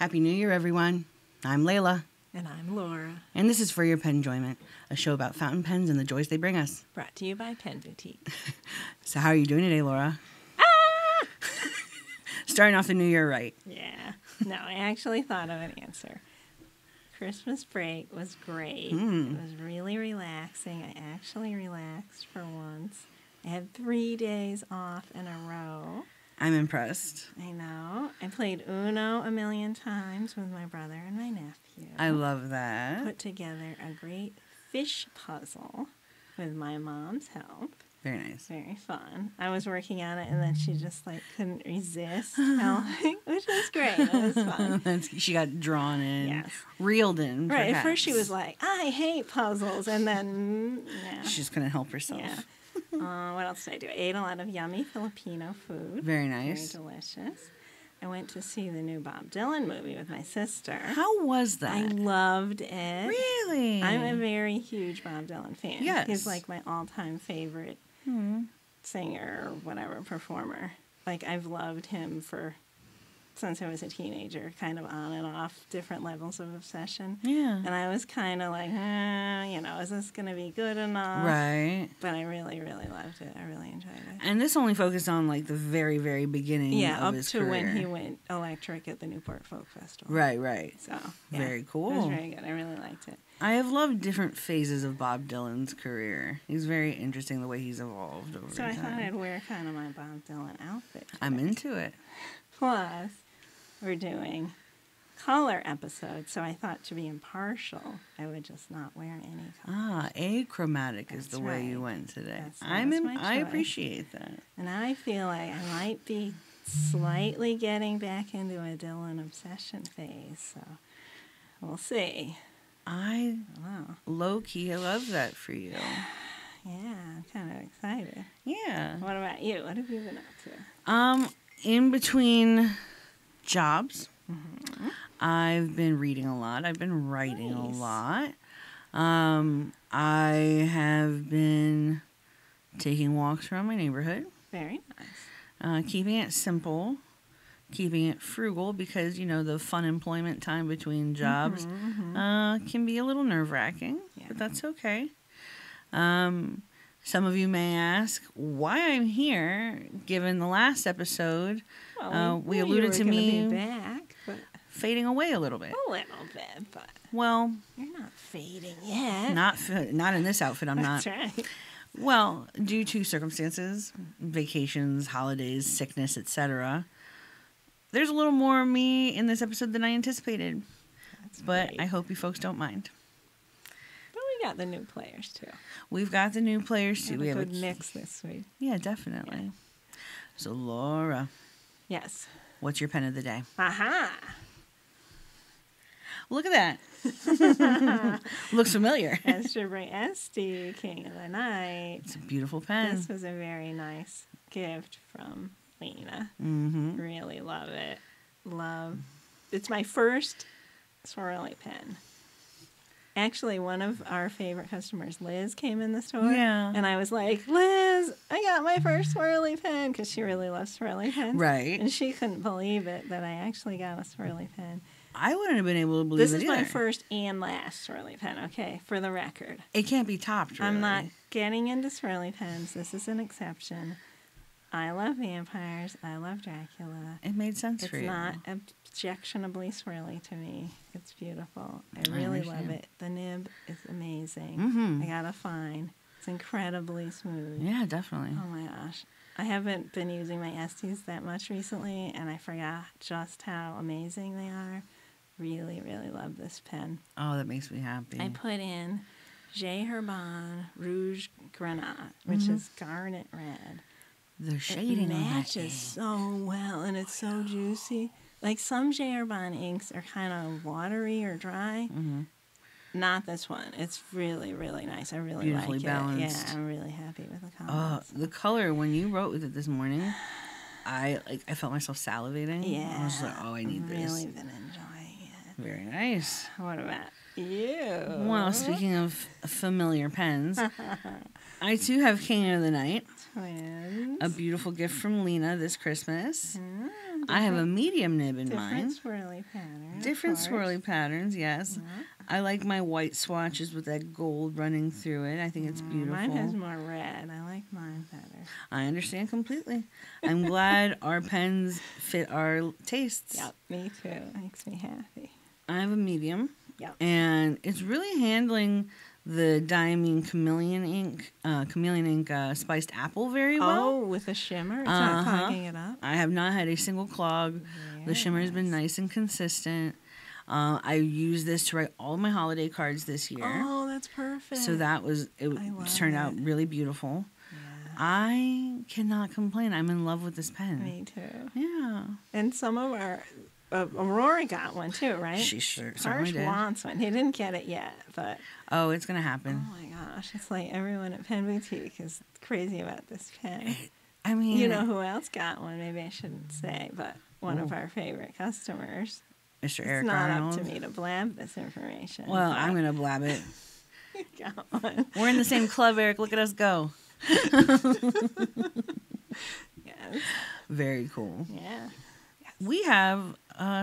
Happy New Year, everyone. I'm Leila. And I'm Laura. And this is For Your Penjoyment, a show about fountain pens and the joys they bring us. Brought to you by Pen Boutique. So how are you doing today, Laura? Ah! Starting off the new year right. Yeah. No, I actually thought of an answer. Christmas break was great. It was really relaxing. I actually relaxed for once. I had 3 days off in a row. I'm impressed. I know. I played Uno a million times with my brother and my nephew. I love that. Put together a great fish puzzle with my mom's help. Very nice. Very fun. I was working on it, and then she just couldn't resist helping, which was great. It was fun. She got drawn in, Yes. reeled in. Right. Perhaps. At first, she was like, "I hate puzzles," and then She just couldn't help herself. Yeah. What else did I do? I ate a lot of yummy Filipino food. Very nice. Very delicious. I went to see the new Bob Dylan movie with my sister. How was that? I loved it. Really? I'm a very huge Bob Dylan fan. Yes. He's like my all-time favorite singer or whatever, performer. I've loved him since I was a teenager, kind of on and off, different levels of obsession. Yeah. And I was kind of like, is this going to be good enough? Right. But I really, really loved it. I really enjoyed it. And this only focused on the very, very beginning of Up his to career. when he went electric at the Newport Folk Festival. Right. So, yeah, Very cool. It was very good. I really liked it. I have loved different phases of Bob Dylan's career. He's very interesting the way he's evolved over So time. I thought I'd wear kind of my Bob Dylan outfit today. I'm into it. Plus, we're doing color episodes, so I thought to be impartial, I would just not wear any color. Achromatic is That's the way right. you went today. That was my I choice. appreciate that. And I feel like I might be slightly getting back into a Dylan obsession phase, so we'll see. I Wow. low-key love that for you. Yeah, I'm kind of excited. Yeah. What about you? What have you been up to? In between jobs, I've been reading a lot. I've been writing a Nice. lot. I have been taking walks around my neighborhood, Very nice. keeping it simple, keeping it frugal because, the fun employment time between jobs can be a little nerve-wracking, Yeah. but that's okay. Some of you may ask why I'm here, given the last episode Well, we knew alluded to you were gonna me be back, but fading away a little bit. a little bit, but Well, you're not fading yet. not in this outfit, I'm not. That's right. Well, due to circumstances, vacations, holidays, sickness, etc., there's a little more of me in this episode than I anticipated. That's But great. I hope you folks don't mind. But we got the new players too. We've got the new players too. We have a a good mix this week. Yeah, definitely. So, Laura, Yes. what's your pen of the day? Aha! Look at that. Looks familiar. Esther Bray Esty, King of the Night. It's a beautiful pen. This was a very nice gift from Lena. Mm-hmm. Really love it. It's my first swirly pen. Actually, one of our favorite customers, Liz, came in the store. Yeah. And I was like, Liz, I got my first swirly pen, because she really loves swirly pens. Right. And she couldn't believe it that I actually got a swirly pen. I wouldn't have been able to believe This it is my either. first and last swirly pen, okay, for the record. It can't be topped, really. I'm not getting into swirly pens. This is an exception. I love vampires. I love Dracula. It made sense It's for you. not objectionably swirly to me. It's beautiful. I really love understand. it. The nib is amazing. Mhm. I got a fine. It's incredibly smooth. Yeah, definitely. Oh my gosh. I haven't been using my Estes that much recently, and I forgot just how amazing they are. Really, really love this pen. Oh, that makes me happy. I put in J. Herbin Rouge Grenat, which is garnet red. The shading It on that matches so well, and it's so juicy. Like some J. Herbin inks are kind of watery or dry. Not this one. It's really, really nice. I really Beautifully like balanced. it. Yeah, I'm really happy with the Oh, colors. the color when you wrote with it this morning, I felt myself salivating. Yeah. I was like, oh, I need I've this. really been enjoying it. Very nice. What about you? Well, speaking of familiar pens, I too have King of the Night, Twins. a beautiful gift from Lena this Christmas. Mm, I have a medium nib in different mine. swirly pattern. Different course. swirly patterns, yes. Yeah. I like my white swatches with that gold running through it. I think it's beautiful. Mine has more red. I like mine better. I understand completely. I'm glad our pens fit our tastes. Yep, me too. Makes me happy. I have a medium. Yep. And it's really handling the Diamine Chameleon ink spiced apple very well. Oh, with a shimmer? It's not clogging it up? I have not had a single clog. Very The shimmer has been nice. nice and consistent. I used this to write all my holiday cards this year. Oh, that's perfect. So that was, it I love turned out it. really beautiful. Yeah, I cannot complain. I'm in love with this pen. me too. Yeah. And some of our... Aurora got one too, right? She certainly Harsh did. wants one. He didn't get it yet, but... Oh, it's going to Oh happen. my gosh, it's like everyone at Pen Boutique is crazy about this pen. I mean... You know who else got one? Maybe I shouldn't say, but one of our favorite customers. Mr. Eric It's not Arnold. up to me to blab this information. Well, but I'm going to blab it. he got one. We're in the same club, Eric. Look at us go. Yes. Very cool. Yeah. We have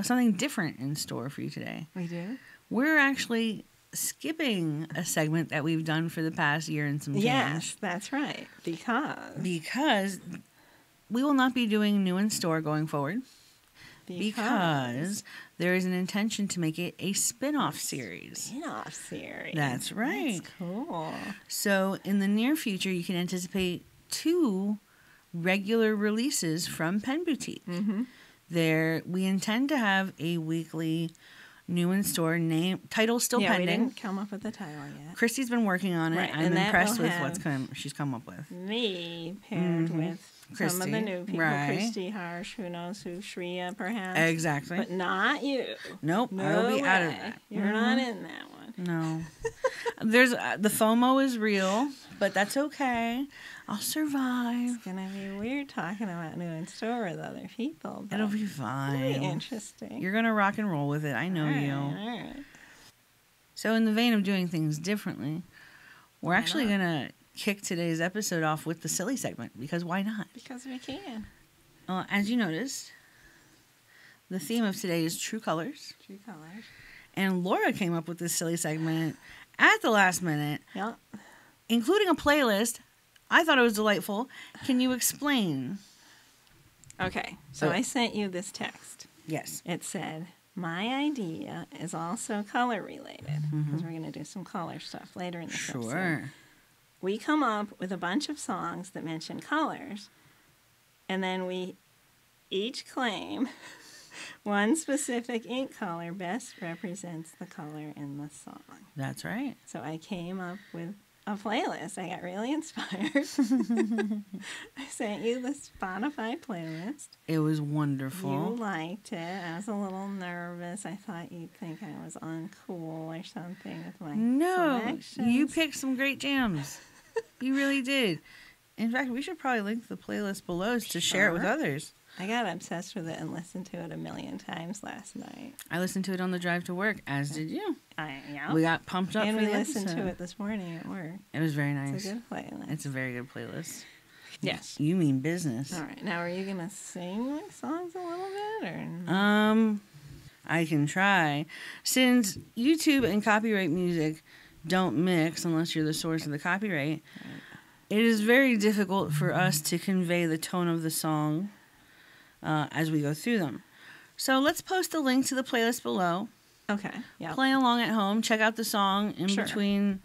something different in store for you today. We do? We're actually skipping a segment that we've done for the past year and some change. Yes, that's right. Because we will not be doing new in store going forward. Because there is an intention to make it a spin-off series. Spin-off series. That's right. That's cool. So in the near future, you can anticipate 2 regular releases from Pen Boutique. Mm-hmm. We intend to have a weekly new in store name title still We pending. didn't come up with the title yet. Christy's been working on it. Right, I'm and that impressed will with have she's come up with. Me paired with some of Christy, the new people. right. Christy Harsh, who knows who, Shriya perhaps. Exactly. But not you. Nope, No I will be way. out of that. You're not in that one. No. There's the FOMO is real, but that's okay. I'll survive. It's gonna be weird talking about new in store with other people. But It'll be it'll fine. be interesting. You're gonna rock and roll with it. I know you. All right. So in the vein of doing things differently, we're actually not? gonna kick today's episode off with the silly segment because why not? Because we can. As you noticed, the theme of today is true colors. True colors. And Laura came up with this silly segment at the last minute, Yep. including a playlist. I thought it was delightful. Can you explain? Okay. So I sent you this text. Yes. It said, "My idea is also color related because we're going to do some color stuff later in this episode. Sure. We come up with a bunch of songs that mention colors, and then we each claim one specific ink color best represents the color in the song. That's right. So I came up with a playlist. I got really inspired. I sent you the Spotify playlist. It was You wonderful. liked it. I was a little nervous. I thought you'd think I was uncool or something with my No, selections. you picked some great jams. You really did. In fact, we should probably link the playlist below to share it with Sure. others. I got obsessed with it and listened to it a million times last night. I listened to it on the drive to work, as did you. Yeah. We got pumped up and for we the listened episode. to it this morning at work. It was very It's nice. a good playlist. It's a very good playlist. Yes. You mean business. All right. Now, are you going to sing my songs a little bit? Or I can try. Since YouTube and copyright music don't mix unless you're the source of the copyright, it is very difficult for us to convey the tone of the song as we go through them. So let's post a link to the playlist below. Okay. Yeah. Play along at home. Check out the song in Sure. between,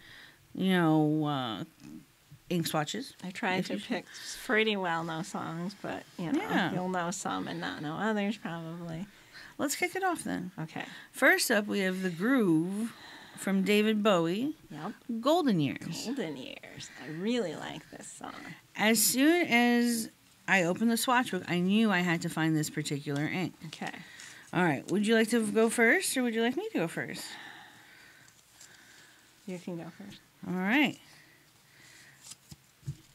ink swatches. I tried to pick pretty well-known songs, but, Yeah. you'll know some and not know others probably. Let's kick it off then. Okay. First up, we have The Groove from David Bowie, Yep. Golden Years. Golden Years. I really like this song. As soon as I opened the swatch book, I knew I had to find this particular ink. Okay. All right. Would you like to go first, or would you like me to go first? You can go first. All right.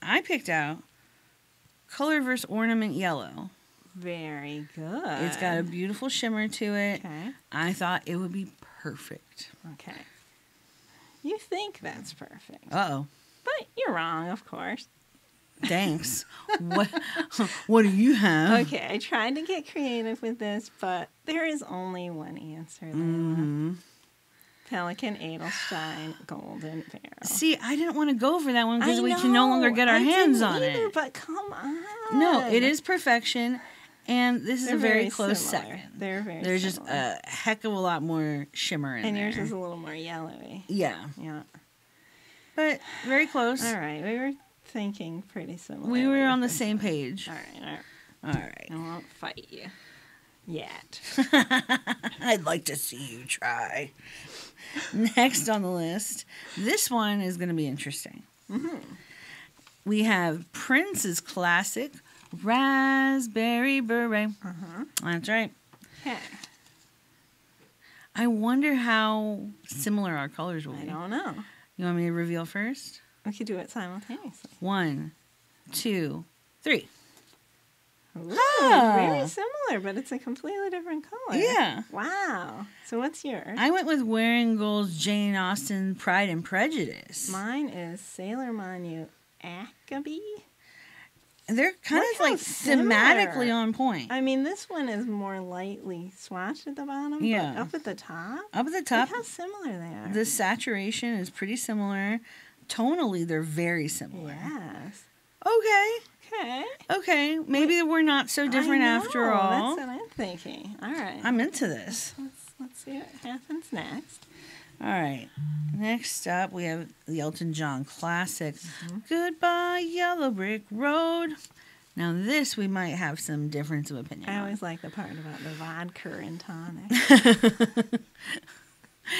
I picked out Color vs. Ornament Yellow. Very good. It's got a beautiful shimmer to it. Okay. I thought it would be perfect. Okay. You think that's perfect. Uh-oh. But you're wrong, of course. Thanks. What do you have? Okay, I tried to get creative with this, but there is only one answer, Leila. Pelican, Edelstein, Golden Barrel. See, I didn't want to go for that one because we can no longer get our hands on it. But come on. No, it is perfection, and this is a very close similar. second. They're very There's similar. just a heck of a lot more shimmer in and there. yours is a little more yellowy. Yeah. Yeah. But very close. All right, we were thinking pretty similar. We were on the same page. All right. All right. I won't fight you yet. I'd like to see you try. Next on the list, this one is going to be interesting. We have Prince's classic, Raspberry Beret. That's right. Okay. I wonder how similar our colors will be. I don't know. You want me to reveal first? We could do it simultaneously. 1, 2, 3. Ooh, Ah. very similar, but it's a completely different color. Yeah. Wow. So what's yours? I went with Wearing Gold's Jane Austen Pride and Prejudice. Mine is Sailor Manu Ackaby. They're kind Look of how like similar. thematically on point. I mean, this one is more lightly swatched at the bottom, Yeah. but up at the top. Up at the top, Look how similar they are. the saturation is pretty similar. Tonally, they're very similar. Yes. Okay. Okay. Okay. Maybe we're not so different I know, after all. That's what I'm thinking. All right. I'm into this. Let's see what happens next. All right. Next up, we have the Elton John classic, Goodbye Yellow Brick Road. Now, this we might have some difference of opinion I on. always like the part about the vodka and tonic.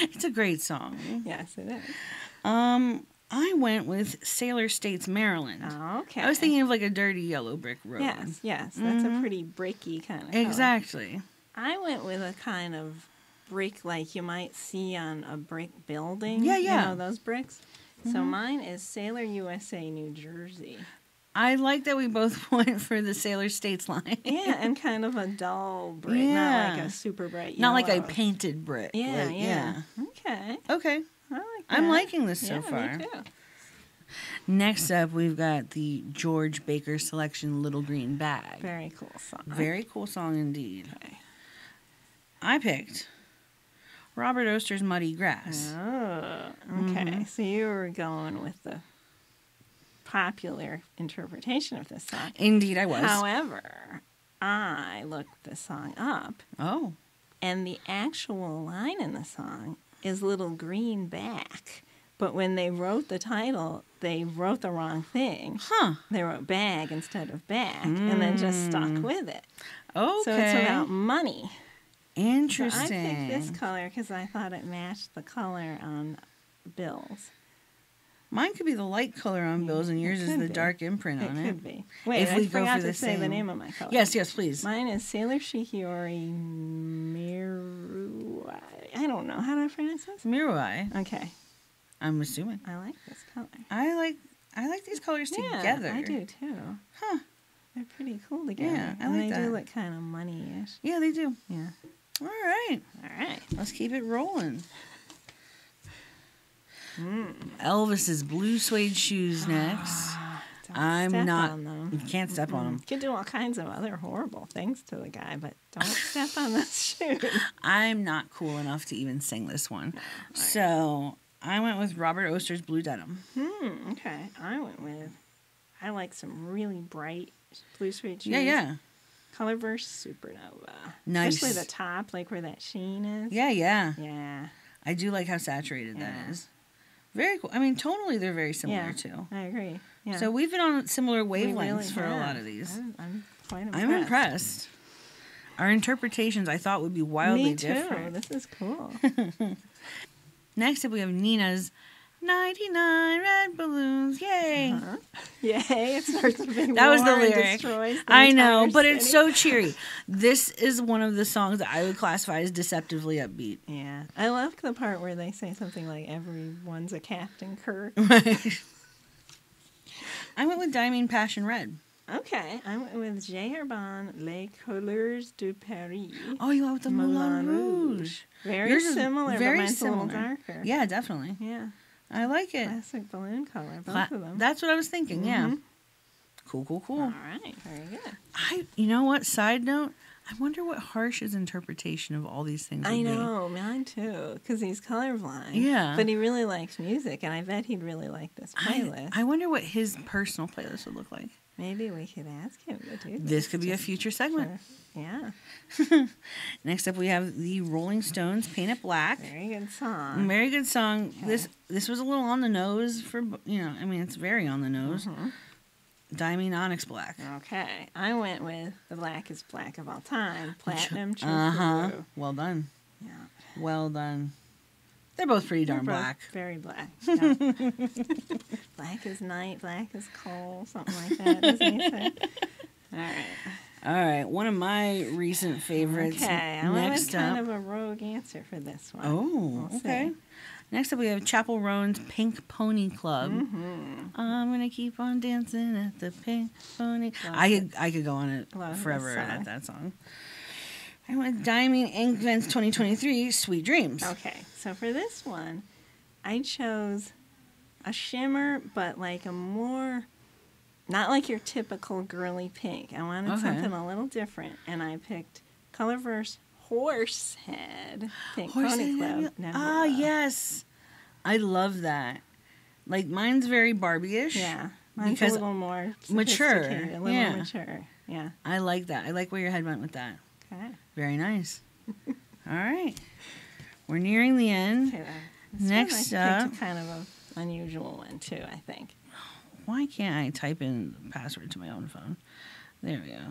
It's a great song. Yes, it is. I went with Sailor States, Maryland. Oh, okay. I was thinking of like a dirty yellow brick road. Yes. That's a pretty bricky kind of color. Exactly. I went with a kind of brick like you might see on a brick building. Yeah. You know those bricks? So mine is Sailor USA, New Jersey. I like that we both went for the Sailor States line. Yeah, and kind of a dull brick, not Yeah. like a super bright Not yellow. like a painted brick. Yeah, Like, yeah. Okay. Okay. I like that. I'm liking this so Yeah, far. me too. Next up, we've got the George Baker selection Little Green Bag. Very cool song. Very cool song indeed. Okay. I picked Robert Oster's Muddy Grass. Oh, okay. So you were going with the popular interpretation of this song. Indeed, I was. However, I looked the song up, Oh. and the actual line in the song is Little Green Back. But when they wrote the title, they wrote the wrong thing. Huh. They wrote bag instead of back, and then just stuck with it. Okay. So it's about money. Interesting. So I picked this color because I thought it matched the color on bills. Mine could be the light color on bills, and yours is could the be. dark imprint It on it. could be. Wait, If I we go forgot for to the say the same- name of my color. Yes, please. Mine is Sailor Shikiori Miru. I don't know. How do I pronounce this? Miruai, Okay. I'm assuming. I like this color. I like these colors together. Yeah, I do too. Huh. They're pretty cool together. Yeah, I and like they do that. look kind of money-ish. Yeah, they do. Yeah. All right. All right. Let's keep it rolling. Elvis's blue suede shoes next. Don't I'm step not. on them. You can't step on them. You could do all kinds of other horrible things to the guy, but don't step on those shoes. I'm not cool enough to even sing this one. So I went with Robert Oster's Blue Denim. Okay. I like some really bright blue suede shoes. Yeah. Colorverse Supernova. Nice. Especially the top, like where that sheen is. Yeah. Yeah. I do like how saturated Yeah. that is. Very cool. I mean, tonally, they're very similar, Yeah, too. I agree. Yeah. So we've been on similar We wavelengths really for a lot have. of these. I'm quite impressed. I'm impressed. Our interpretations, I thought, would be wildly Me too. different. This is cool. Next up, we have Nina's 99 Red Balloons. Yay. Yay, it starts a big That was the war and lyric. destroys the I know, entire but it's city. so cheery. This is one of the songs that I would classify as deceptively upbeat. Yeah. I love the part where they say something like, everyone's a Captain Kirk. I went with Diamond Passion Red. Okay. I went with J. Urban, Les Couleurs de Paris. Oh, you went with the Moulin Rouge. Very Yours is similar, very but mine's similar. a little darker. Yeah, definitely. Yeah. I like it. Classic balloon color, both of them. That's what I was thinking, yeah. Cool, cool, cool. All right, very good. You know what? Side note, I wonder what Harsh's interpretation of all these things would I be. know, mine too, because he's colorblind. Yeah. But he really likes music, and I bet he'd really like this playlist. I wonder what his personal playlist would look like. Maybe we could ask him to do this. This could be a future segment. Yeah. Next up, we have the Rolling Stones, Paint It Black. Very good song. Very good song. Okay. This was a little on the nose for, I mean, it's very on the nose. Mm-hmm. Diamond Onyx Black. Okay. I went with the blackest black of all time, Platinum True Blue. Well done. Yeah. Well done. They're both pretty darn They're both black. Very black. Yeah. Black as night, black as coal, something like that, doesn't he say? All right. All right. One of my recent favorites. Okay. I went Next with kind up. of a rogue answer for this one. Oh, We'll okay. see. Next up, we have Chapel Roan's Pink Pony Club. Mm-hmm. I'm gonna keep on dancing at the Pink Pony. Love I could go on it Love this forever song. at that song. I went Diamond Ink Vents 2023 Sweet Dreams. Okay, so for this one, I chose a shimmer, but like a more, not like your typical girly pink. I wanted Okay. something a little different, and I picked Colorverse Horsehead Pink Pony Horsehead Club. Nebula. Nebula. Ah, yes. I love that. Like, mine's very Barbie-ish. Yeah, mine's Because a little more mature, sophisticated, a little yeah. more mature. Yeah. I like that. I like where your head went with that. Okay. Very nice. All right. We're nearing the end. Okay. This Next one I up. picked a kind of an unusual one too, I think. Why can't I type in the password to my own phone? There we go.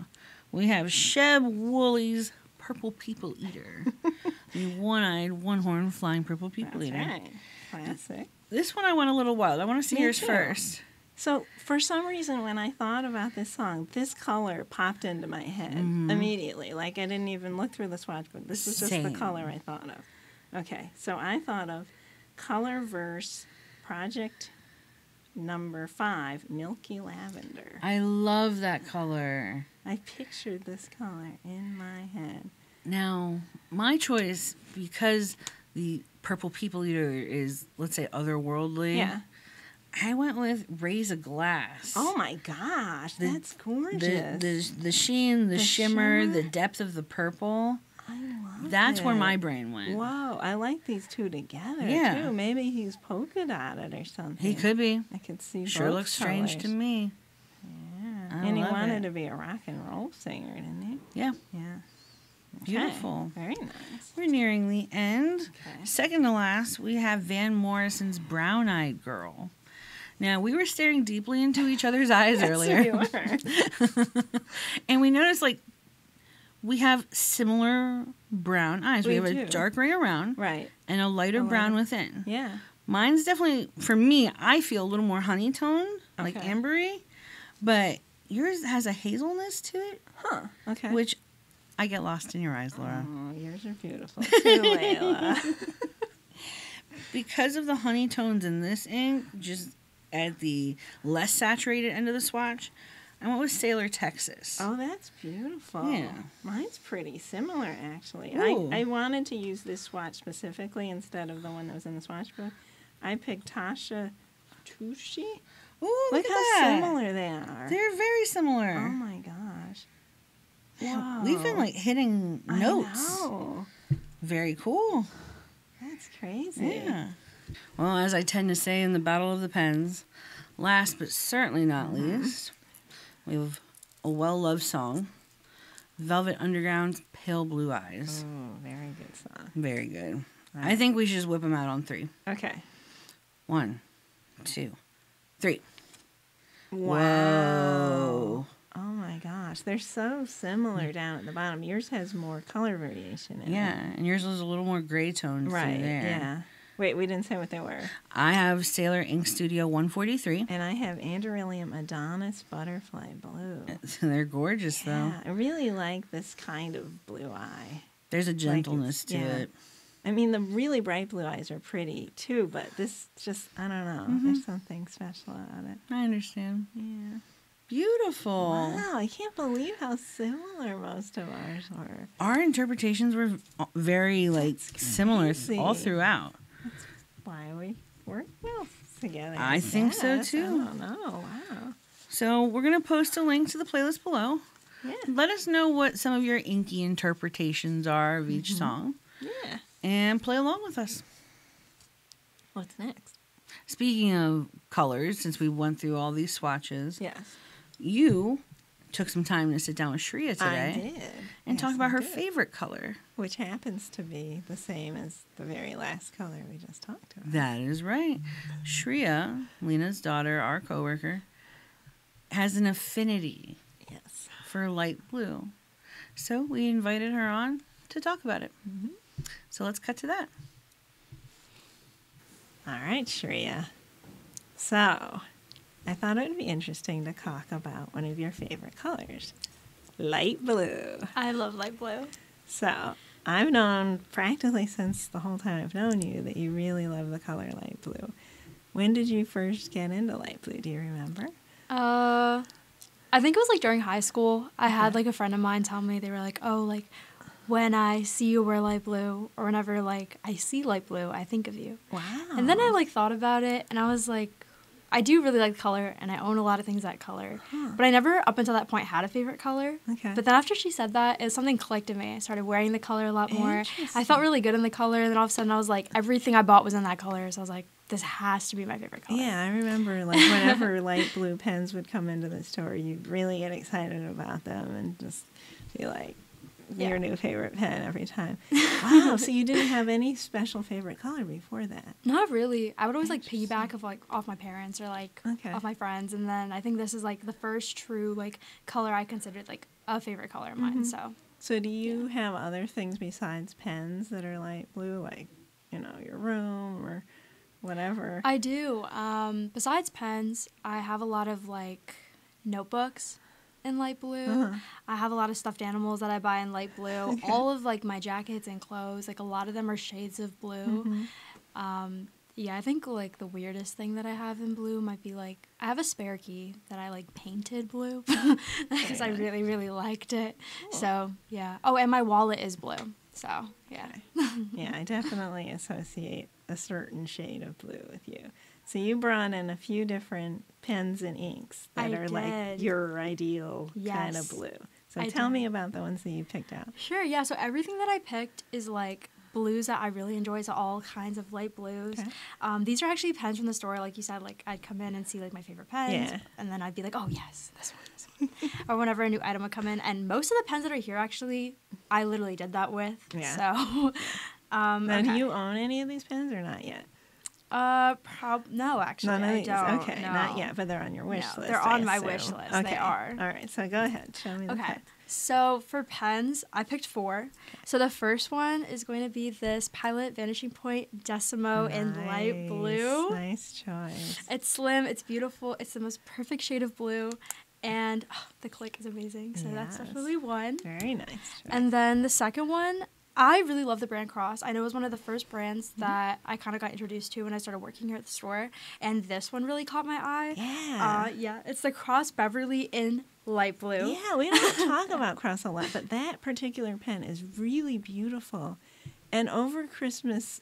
We have Sheb Woolley's Purple People Eater. The one-eyed, one-horned, flying purple people That's eater. right. Classic. This one I went a little wild. I want to see Me yours too. first. So, for some reason, when I thought about this song, this color popped into my head immediately. Like, I didn't even look through the swatch, but this is just the Same. color I thought of. Okay, so I thought of Colorverse Project number 5, Milky Lavender. I love that color. I pictured this color in my head. Now, my choice, because the Purple People Eater is, let's say, otherworldly. Yeah. I went with Raise a Glass. Oh my gosh, that's gorgeous. The sheen, the shimmer, shimmer? the depth of the purple. I love That's it. where my brain went. Wow, I like these two together Yeah. too. Maybe he's polka dotted or something. He could be. I could see. Sure both looks strange to colors. me. Yeah, I and he love wanted it. to be a rock and roll singer, didn't he? Yeah. Yeah. Okay. Beautiful. Very nice. We're nearing the end. Okay. Second to last, we have Van Morrison's Brown Eyed Girl. Now, we were staring deeply into each other's eyes Yes, earlier. we were. And we noticed, like, we have similar brown eyes. We We have a do. dark ring around Right. and a lighter A brown lighter- within. Yeah. Mine's definitely, for me, I feel a little more honey toned, like Okay. ambery. But yours has a hazelness to it, Huh. Okay. which I get lost in your eyes, Laura. Oh, yours are beautiful too, Leila. Because of the honey tones in this ink, just at the less saturated end of the swatch, I went with Sailor Texas. Oh, that's beautiful. Yeah. Mine's pretty similar, actually. Ooh. I wanted to use this swatch specifically instead of the one that was in the swatch book. I picked Tasha Tushi. Ooh, Look at how that. similar they are. They're very Oh, similar. my gosh. Wow. We've been, like, hitting notes. I know. Very cool. That's crazy. Yeah. Well, as I tend to say in the Battle of the Pens, last but certainly not least, we have a well-loved song, Velvet Underground's Pale Blue Eyes. Oh, very good song. Very good. All I right. think we should just whip them out on 3. Okay. 1, 2, 3. Wow. Whoa. Oh my gosh, they're so similar down at the bottom. Yours has more color variation in Yeah, and yours was a little more gray toned it. Right, through there. yeah. Wait, we didn't say what they were. I have Sailor Ink Studio 143. And I have Andrellium Adonis Butterfly Blue. They're gorgeous, though. Yeah, I really like this kind of blue eye. There's a gentleness to yeah. it. I mean, the really bright blue eyes are pretty too, but this just, I don't know. There's something special about it. I understand. Yeah. Beautiful. Wow, I can't believe how similar most of ours were. Our interpretations were very, like, similar crazy. all throughout. Why we work well together. I think so, guess. too. I don't know. Wow. So we're going to post a link to the playlist below. Yeah. Let us know what some of your inky interpretations are of each song. Yeah. And play along with us. What's next? Speaking of colors, since we went through all these swatches, Yes. you took some time to sit down with Shriya today. I did. And talk Yes, about I her did. favorite color. Which happens to be the same as the very last color we just talked about. That is right. Shriya, Lena's daughter, our coworker, has an affinity Yes. for light blue. So we invited her on to talk about it. Mm-hmm. So let's cut to that. All right, Shriya. So, I thought it would be interesting to talk about one of your favorite colors, light blue. I love light blue. So, I've known practically since the whole time I've known you that you really love the color light blue. When did you first get into light blue? Do you remember? I think it was like during high school. I had like a friend of mine tell me, they were like, oh, like when I see you wear light blue, or whenever like I see light blue, I think of you. Wow. And then I like thought about it, and I was like, I do really like color, and I own a lot of things that color. Huh. But I never, up until that point, had a favorite color. Okay. But then after she said that, something clicked in me. I started wearing the color a lot more. I felt really good in the color, and then all of a sudden I was like, everything I bought was in that color. So I was like, this has to be my favorite color. Yeah, I remember like whenever light blue pens would come into the store, you'd really get excited about them and just be like, your new favorite pen every time. Wow, so you didn't have any special favorite color before that? Not really. I would always like piggyback of like off my parents or like Okay. off my friends, and then I think this is like the first true like color I considered like a favorite color of mine. So do you have other things besides pens that are light blue, like, you know, your room or whatever? I do. Besides pens, I have a lot of like notebooks in light blue. I have a lot of stuffed animals that I buy in light blue. All of like my jackets and clothes, like a lot of them are shades of blue. Yeah, I think like the weirdest thing that I have in blue might be like I have a spare key that I like painted blue because I really, really liked it. Cool. So yeah. Oh, and my wallet is blue. So yeah. Yeah, I definitely associate a certain shade of blue with you. So you brought in a few different pens and inks that are like your ideal kind of blue. So tell me about the ones that you picked out. Sure, yeah. So everything that I picked is like blues that I really enjoy, so all kinds of light blues. Okay. These are actually pens from the store, like you said. Like I'd come in and see like my favorite pens, and then I'd be like, oh yes, this one. Or whenever a new item would come in, and most of the pens that are here actually, I literally did that with. Yeah. So, now, do you own any of these pens or not yet? No, actually, None of I these. don't. Okay, no. not yet, but they're on your wish list. They're I on my assume. wish list. Okay. They are. All right, so go ahead. Show me the pen. So for pens, I picked 4. So the first one is going to be this Pilot Vanishing Point Decimo in light blue. Nice choice. It's slim. It's beautiful. It's the most perfect shade of blue. And the click is amazing. So that's definitely one. Very nice choice. And then the second one, I really love the brand Cross. I know it was one of the first brands that I kind of got introduced to when I started working here at the store. And this one really caught my eye. Yeah. It's the Cross Beverly in light blue. Yeah, we don't talk about Cross a lot, but that particular pen is really beautiful. And over Christmas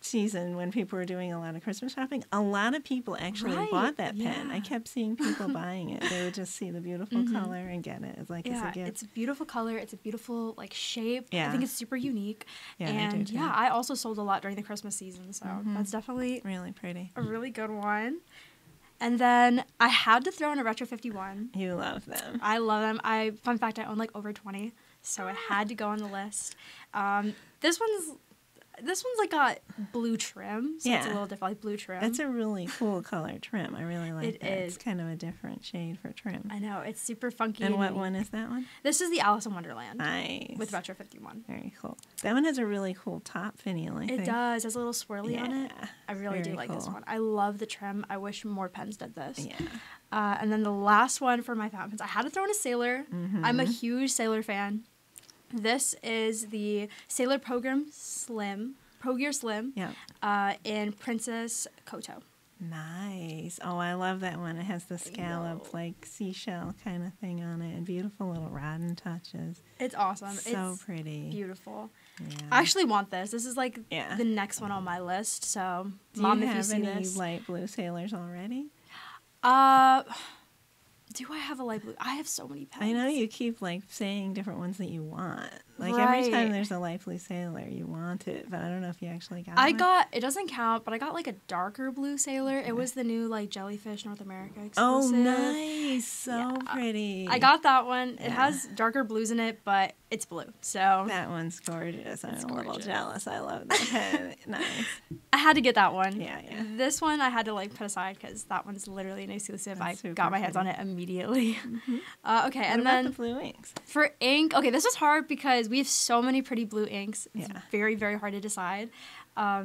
season, when people were doing a lot of Christmas shopping, a lot of people actually bought that pen. I kept seeing people buying it. They would just see the beautiful color and get it. It's like, it's a gift. It's a beautiful color. It's a beautiful like shape. Yeah. I think it's super unique. Yeah, and I do too. I also sold a lot during the Christmas season, so that's definitely Really pretty. a really good one. And then I had to throw in a Retro 51. You love them. I love them. Fun fact, I own like over 20, so it had to go on the list. This one's like a blue trim, so it's a little different, like blue trim. It's a really cool color trim. I really like It that. is. It's kind of a different shade for trim. I know, it's super funky. And what one is that one? This is the Alice in Wonderland. Nice. With Retro 51. Very cool. That one has a really cool top finial, I think. It does. It has a little swirly on it. Yeah, I really do very like this cool. one. I love the trim. I wish more pens did this. Yeah. And then the last one for my fountain pens, I had to throw in a Sailor. I'm a huge Sailor fan. This is the Sailor Pro Gear Slim in Princess Koto. Nice. Oh, I love that one. It has the scallop, like seashell kind of thing on it, and beautiful little rodden touches. It's awesome. So it's pretty. Beautiful. Yeah. I actually want this. This is like the next one on my list. So, Do Mom, you if you have see any this, light blue Sailors already? Do I have a light blue? I have so many pens. I know you keep like saying different ones that you want. Like every Right. time there's a light blue sailor, you want it, but I don't know if you actually got I one. got, it doesn't count, but I got like a darker blue sailor. It was the new like Jellyfish North America Oh, exclusive. nice. So pretty. I got that one. It Yeah. has darker blues in it, but it's blue. So that one's gorgeous. I'm It's a little gorgeous. jealous. I love that pen. Nice. I had to get that one. Yeah, yeah. This one I had to like put aside because that one's literally an exclusive. That's I super got my hands on pretty. it immediately. Okay, What and about then the blue inks? for ink, okay, this was hard because we have so many pretty blue inks. It's Yeah. very, very hard to decide.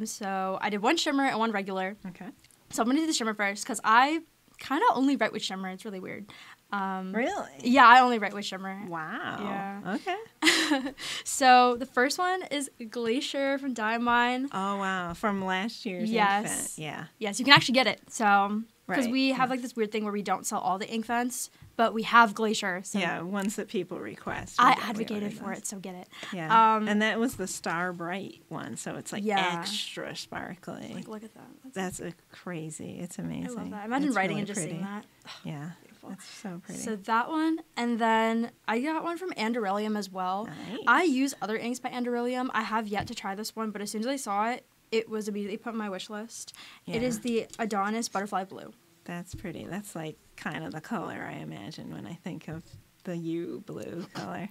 So I did one shimmer and one regular. Okay. So I'm gonna do the shimmer first because I kind of only write with shimmer. It's really weird. Really? Yeah, I only write with shimmer. Wow. Yeah. Okay. So the first one is Glacier from Diamine. Oh, wow. From last year's Yes. ink pen. Yeah. Yes, you can actually get it. So because Right, we have yeah. like this weird thing where we don't sell all the ink vents, but we have Glacier. So Yeah, ones that people request. I We ordered advocated for those. it, so get it. Yeah. Um, and that was the Star Bright one, so it's like Yeah. extra sparkly. Like, look at that. That's a crazy. It's amazing. I love that. Imagine It's writing really and just pretty. seeing that. Yeah. Beautiful. That's so pretty. So that one, and then I got one from Anderillium as well. Nice. I use other inks by Anderillium. I have yet to try this one, but as soon as I saw it, it was immediately put on my wish list. It Yeah. is the Adonis Butterfly Blue. That's pretty. That's like kind of the color I imagine when I think of the U blue color.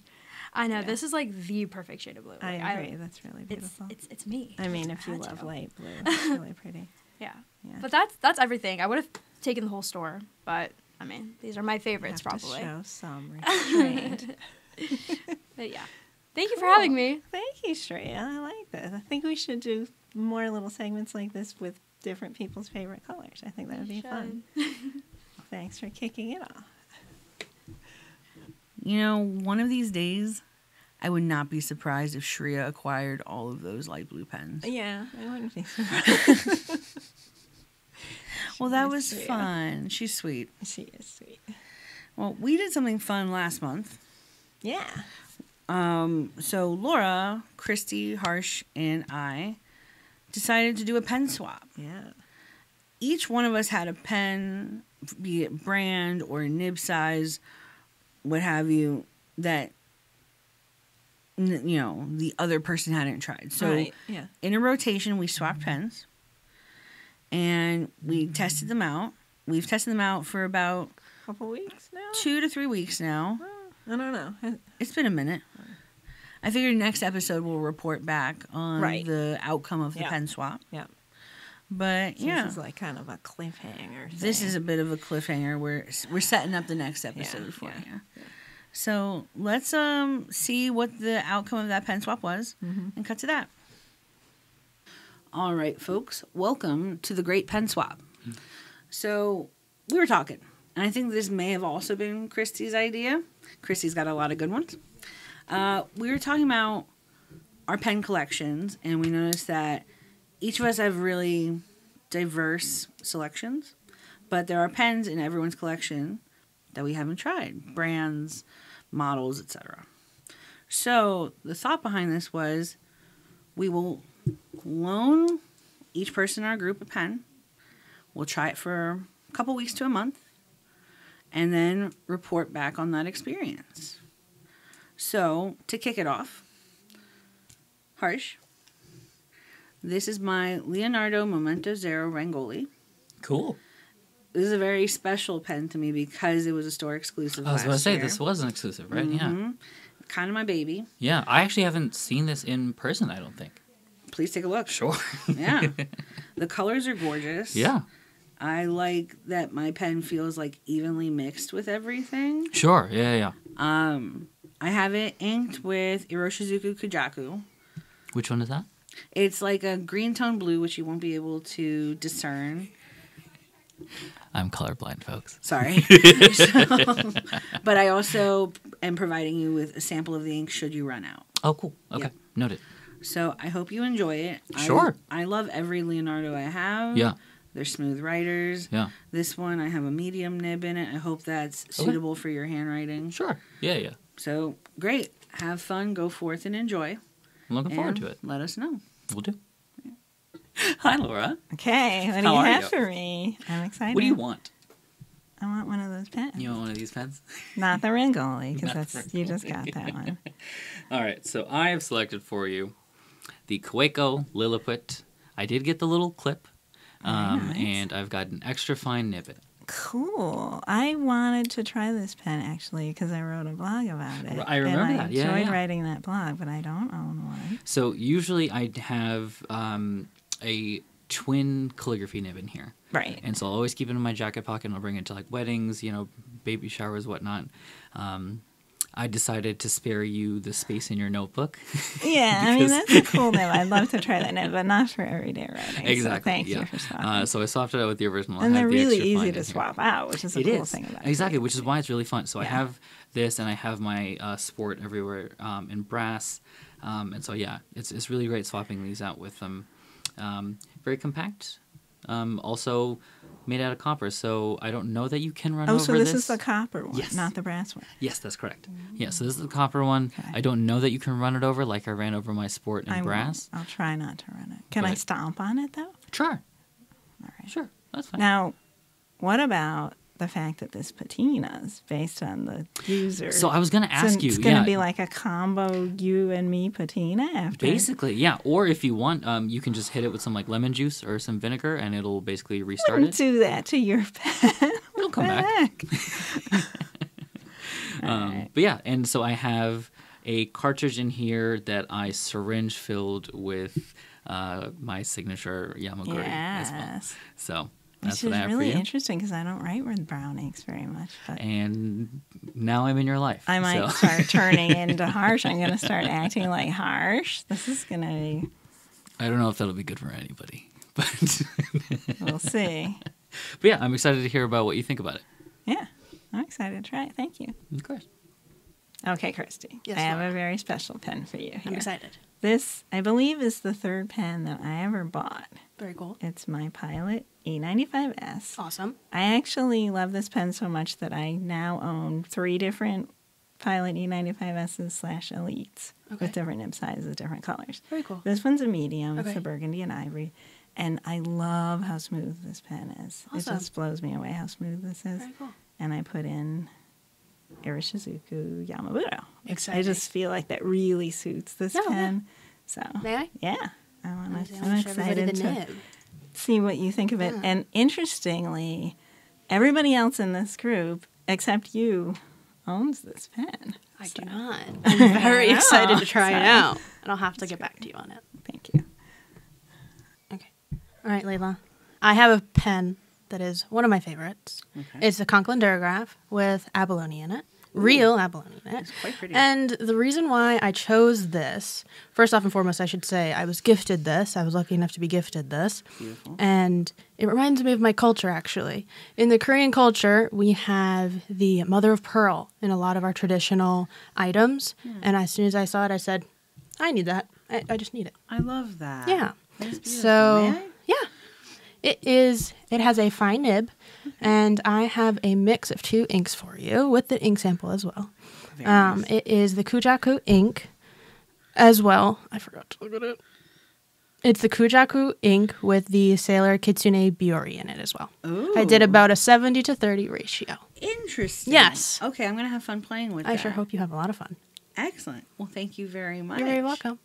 I know Yeah. this is like the perfect shade of blue. I Like, agree. That's really It's beautiful. it's me. I mean, if you Had love to. light blue, it's really pretty. Yeah. Yeah. But that's everything. I would have taken the whole store, but I mean, these are my favorites Have to probably. show some restraint. But yeah. Thank you for having me. Thank you, Shriya. I like this. I think we should do more little segments like this with different people's favorite colors. I think that would be fun. Thanks for kicking it off. You know, one of these days, I would not be surprised if Shriya acquired all of those light blue pens. Yeah, I wouldn't be surprised. Well, that She's was sweet. fun. She's sweet. She is sweet. Well, we did something fun last month. Yeah. So Laura, Christy, Harsh, and I decided to do a pen swap. Yeah. Each one of us had a pen, be it brand or nib size, what have you, that the other person hadn't tried. So Right. Yeah. in a rotation, we swapped pens, and we tested them out. We've tested them out for about Couple weeks now. 2 to 3 weeks now. I don't know. It's been a minute. I figured next episode we'll report back on Right. the outcome of the Yeah. pen swap. Yeah. But So yeah, This is like kind of a cliffhanger. this thing. is a bit of a cliffhanger. We're setting up the next episode for yeah, you. So let's see what the outcome of that pen swap was and cut to that. All right, folks, welcome to the Great Pen Swap. So we were talking, and I think this may have also been Christy's idea. Christy's got a lot of good ones. We were talking about our pen collections, and we noticed that each of us have really diverse selections, but there are pens in everyone's collection that we haven't tried, brands, models, etc. So the thought behind this was we will loan each person in our group a pen. We'll try it for a couple weeks to a month, and then report back on that experience. So to kick it off, Harsh, this is my Leonardo Momento Zero Rangoli. Cool. This is a very special pen to me because it was a store exclusive. I was going to last say, year. this was an exclusive, right? Yeah. Mhm. Kind of my baby. Yeah. I actually haven't seen this in person, I don't think. Please take a look. Sure. Yeah. The colors are gorgeous. Yeah. I like that my pen feels like evenly mixed with everything. Sure. Yeah. I have it inked with Iroshizuku Kujaku. Which one is that? It's like a green tone blue, which you won't be able to discern. I'm colorblind, folks. Sorry. But I also am providing you with a sample of the ink should you run out. Oh, cool. Okay. Yep. Noted. So I hope you enjoy it. Sure. I love every Leonardo I have. Yeah. They're smooth writers. Yeah. This one, I have a medium nib in it. I hope that's suitable for your handwriting. Sure. Yeah. So great. Have fun. Go forth and enjoy. I'm looking forward And to it. Let us know. We'll do. Hi, Laura. Okay, what do How you are have you? for me? I'm excited. What do you want? I want one of those pens. You want one of these pens? Not the Ringoli, because Not the that's you just got that one. All right, so I have selected for you the Kaweco Lilliput. I did get the little clip, nice. and I've got an extra fine nib in it. Cool. I wanted to try this pen actually because I wrote a blog about it. I remember that. Yeah, I enjoyed yeah. writing that blog, but I don't own one. So usually I have a twin calligraphy nib in here. Right. And so I'll always keep it in my jacket pocket and I'll bring it to like weddings, baby showers, whatnot. I decided to spare you the space in your notebook. Yeah, I mean, that's a cool nib. I'd love to try that nib, but not for everyday writing. Exactly. So thank yeah. you for swapping. So I swapped it out with the original. And I they're had the really extra fine easy in to here. swap out, which is a It cool is. thing about it. Exactly, which is why it's really fun. So I Yeah. have this, and I have my Sport Everywhere in brass, and so yeah, it's really great swapping these out with them. Very compact, also made out of copper. So I don't know that you can run over this. Oh, so this is the copper one, Yes. not the brass one. Yes, that's correct. Yeah, so this is the copper one. Okay. I don't know that you can run it over like I ran over my Sport in I brass. won't. I'll try not to run it. Can I But- stomp on it though? Sure, All right. sure, that's fine. Now, what about the fact that this patina's based on the user? So I was going to So ask you. it's going to yeah, be like a combo you and me patina after. basically, yeah. Or if you want, you can just hit it with some like lemon juice or some vinegar, and it'll basically restart Wouldn't it. do that to your pen. It'll come back. But yeah, and so I have a cartridge in here that I syringe filled with my signature Yamaguri as well. Yes. So that's Which what I is have really for you. interesting because I don't write with brown inks very much. But And now I'm in your life. I might so. start turning into harsh. I'm going to start acting like harsh. This is going to be, I don't know if that'll be good for anybody, but we'll see. but yeah, I'm excited to hear about what you think about it. Yeah, I'm excited to try it. Thank you. Of course. Okay, Kirsty. Yes, I have Laura. a very special pen for you here. I'm excited. This, I believe, is the third pen that I ever bought. Very cool. It's my Pilot E95S. Awesome. I actually love this pen so much that I now own 3 different Pilot E95Ss / Elites Okay. with different nib sizes, different colors. Very cool. This one's a medium. It's Okay. a burgundy and ivory. And I love how smooth this pen is. Awesome. It just blows me away how smooth this is. Very cool. And I put in Irishizuku Yamaburo. I Exciting. just feel like that really suits this Yeah, yeah. pen. So, May I? yeah. I'm I'll show everybody excited the to nib. see what you think of it. Yeah. And interestingly, everybody else in this group, except you, owns this pen. I So, do not. I'm very know. excited to try it So- out. And I'll have to get back to you on it. Thank you. Okay. All right, Leila. I have a pen that is one of my favorites. Okay. It's a Conklin Durograph with abalone in it. Real abalone in it. It's quite pretty. And the reason why I chose this, first off and foremost, I should say I was gifted this. I was lucky enough to be gifted this. Beautiful. And it reminds me of my culture, actually. In the Korean culture, we have the mother of pearl in a lot of our traditional items. And as soon as I saw it, I said, I need that. I just need it. I love that. Yeah. That is beautiful. So, May I? yeah. It has a fine nib, and I have a mix of 2 inks for you with the ink sample as well. Very nice. It is the Kujaku ink as well. I forgot to look at it. It's the Kujaku ink with the Sailor Kitsune Biori in it as well. Ooh. I did about a 70 to 30 ratio. Interesting. Yes. Okay, I'm going to have fun playing with that. I sure hope you have a lot of fun. Excellent. Well, thank you very much. You're very welcome.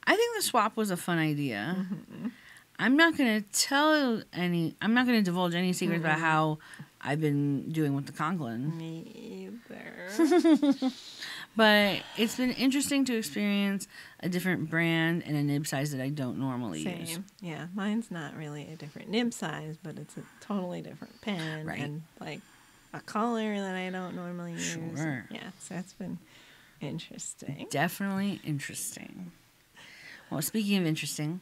I think the swap was a fun idea. Mm-hmm. I'm not going to divulge any secrets about how I've been doing with the Conklin. Me either. But it's been interesting to experience a different brand and a nib size that I don't normally use. Same. Yeah, mine's not really a different nib size, but it's a totally different pen. Right. And like a color that I don't normally use. Sure. Yeah, so it's been interesting. Definitely interesting. Well, speaking of interesting,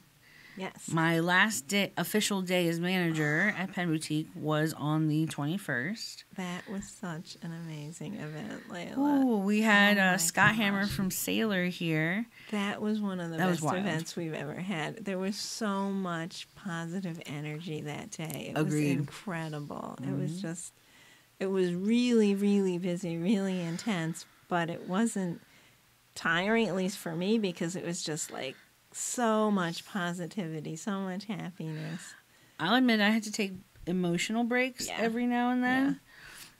Yes. my last official day as manager at Pen Boutique was on the 21st. That was such an amazing event, Leila. Oh, we had Oh my Scott Hammer gosh. from Sailor here. That was one of the That was best wild. events we've ever had. There was so much positive energy that day. It Agreed. was incredible. It was just, it was really, really busy, really intense, but it wasn't tiring, at least for me, because it was just like so much positivity, so much happiness. I'll admit I had to take emotional breaks Yeah. every now and then.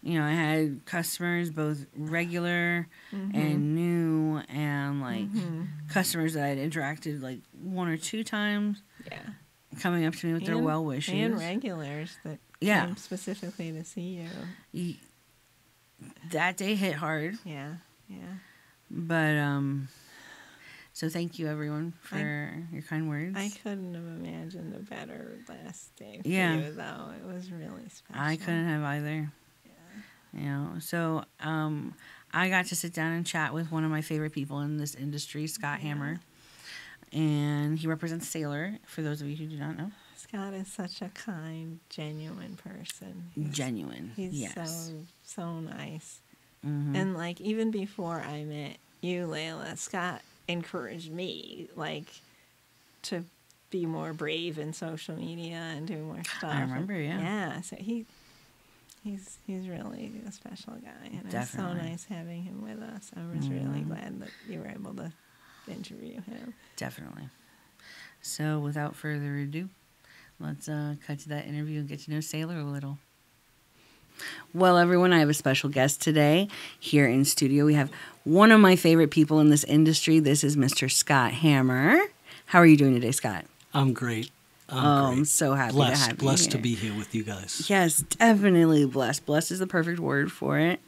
You know, I had customers, both regular and new, and like customers that I'd interacted like 1 or 2 times, Yeah. coming up to me with their well wishes. And regulars that came specifically to see you. That day hit hard. Yeah. Yeah. But so thank you everyone for your kind words. I couldn't have imagined a better last day for Yeah. you, though. It was really special. I couldn't have either. You know, so I got to sit down and chat with one of my favorite people in this industry, Scott Hammer, and he represents Sailor. For those of you who do not know, Scott is such a kind, genuine person. Genuine, He's yes. so nice. Mm-hmm. And like even before I met you, Leila, Scott encouraged me like to be more brave in social media and do more stuff. I remember, yeah. Yeah, so He's really a special guy, and Definitely. it's so nice having him with us. I was really glad that you were able to interview him. Definitely. So without further ado, let's cut to that interview and get to know Sailor a little. Well, everyone, I have a special guest today here in studio. We have one of my favorite people in this industry. This is Mr. Scott Hammer. How are you doing today, Scott? I'm great. I'm so happy to have you Blessed here. to be here with you guys. Yes, definitely blessed. Blessed is the perfect word for it.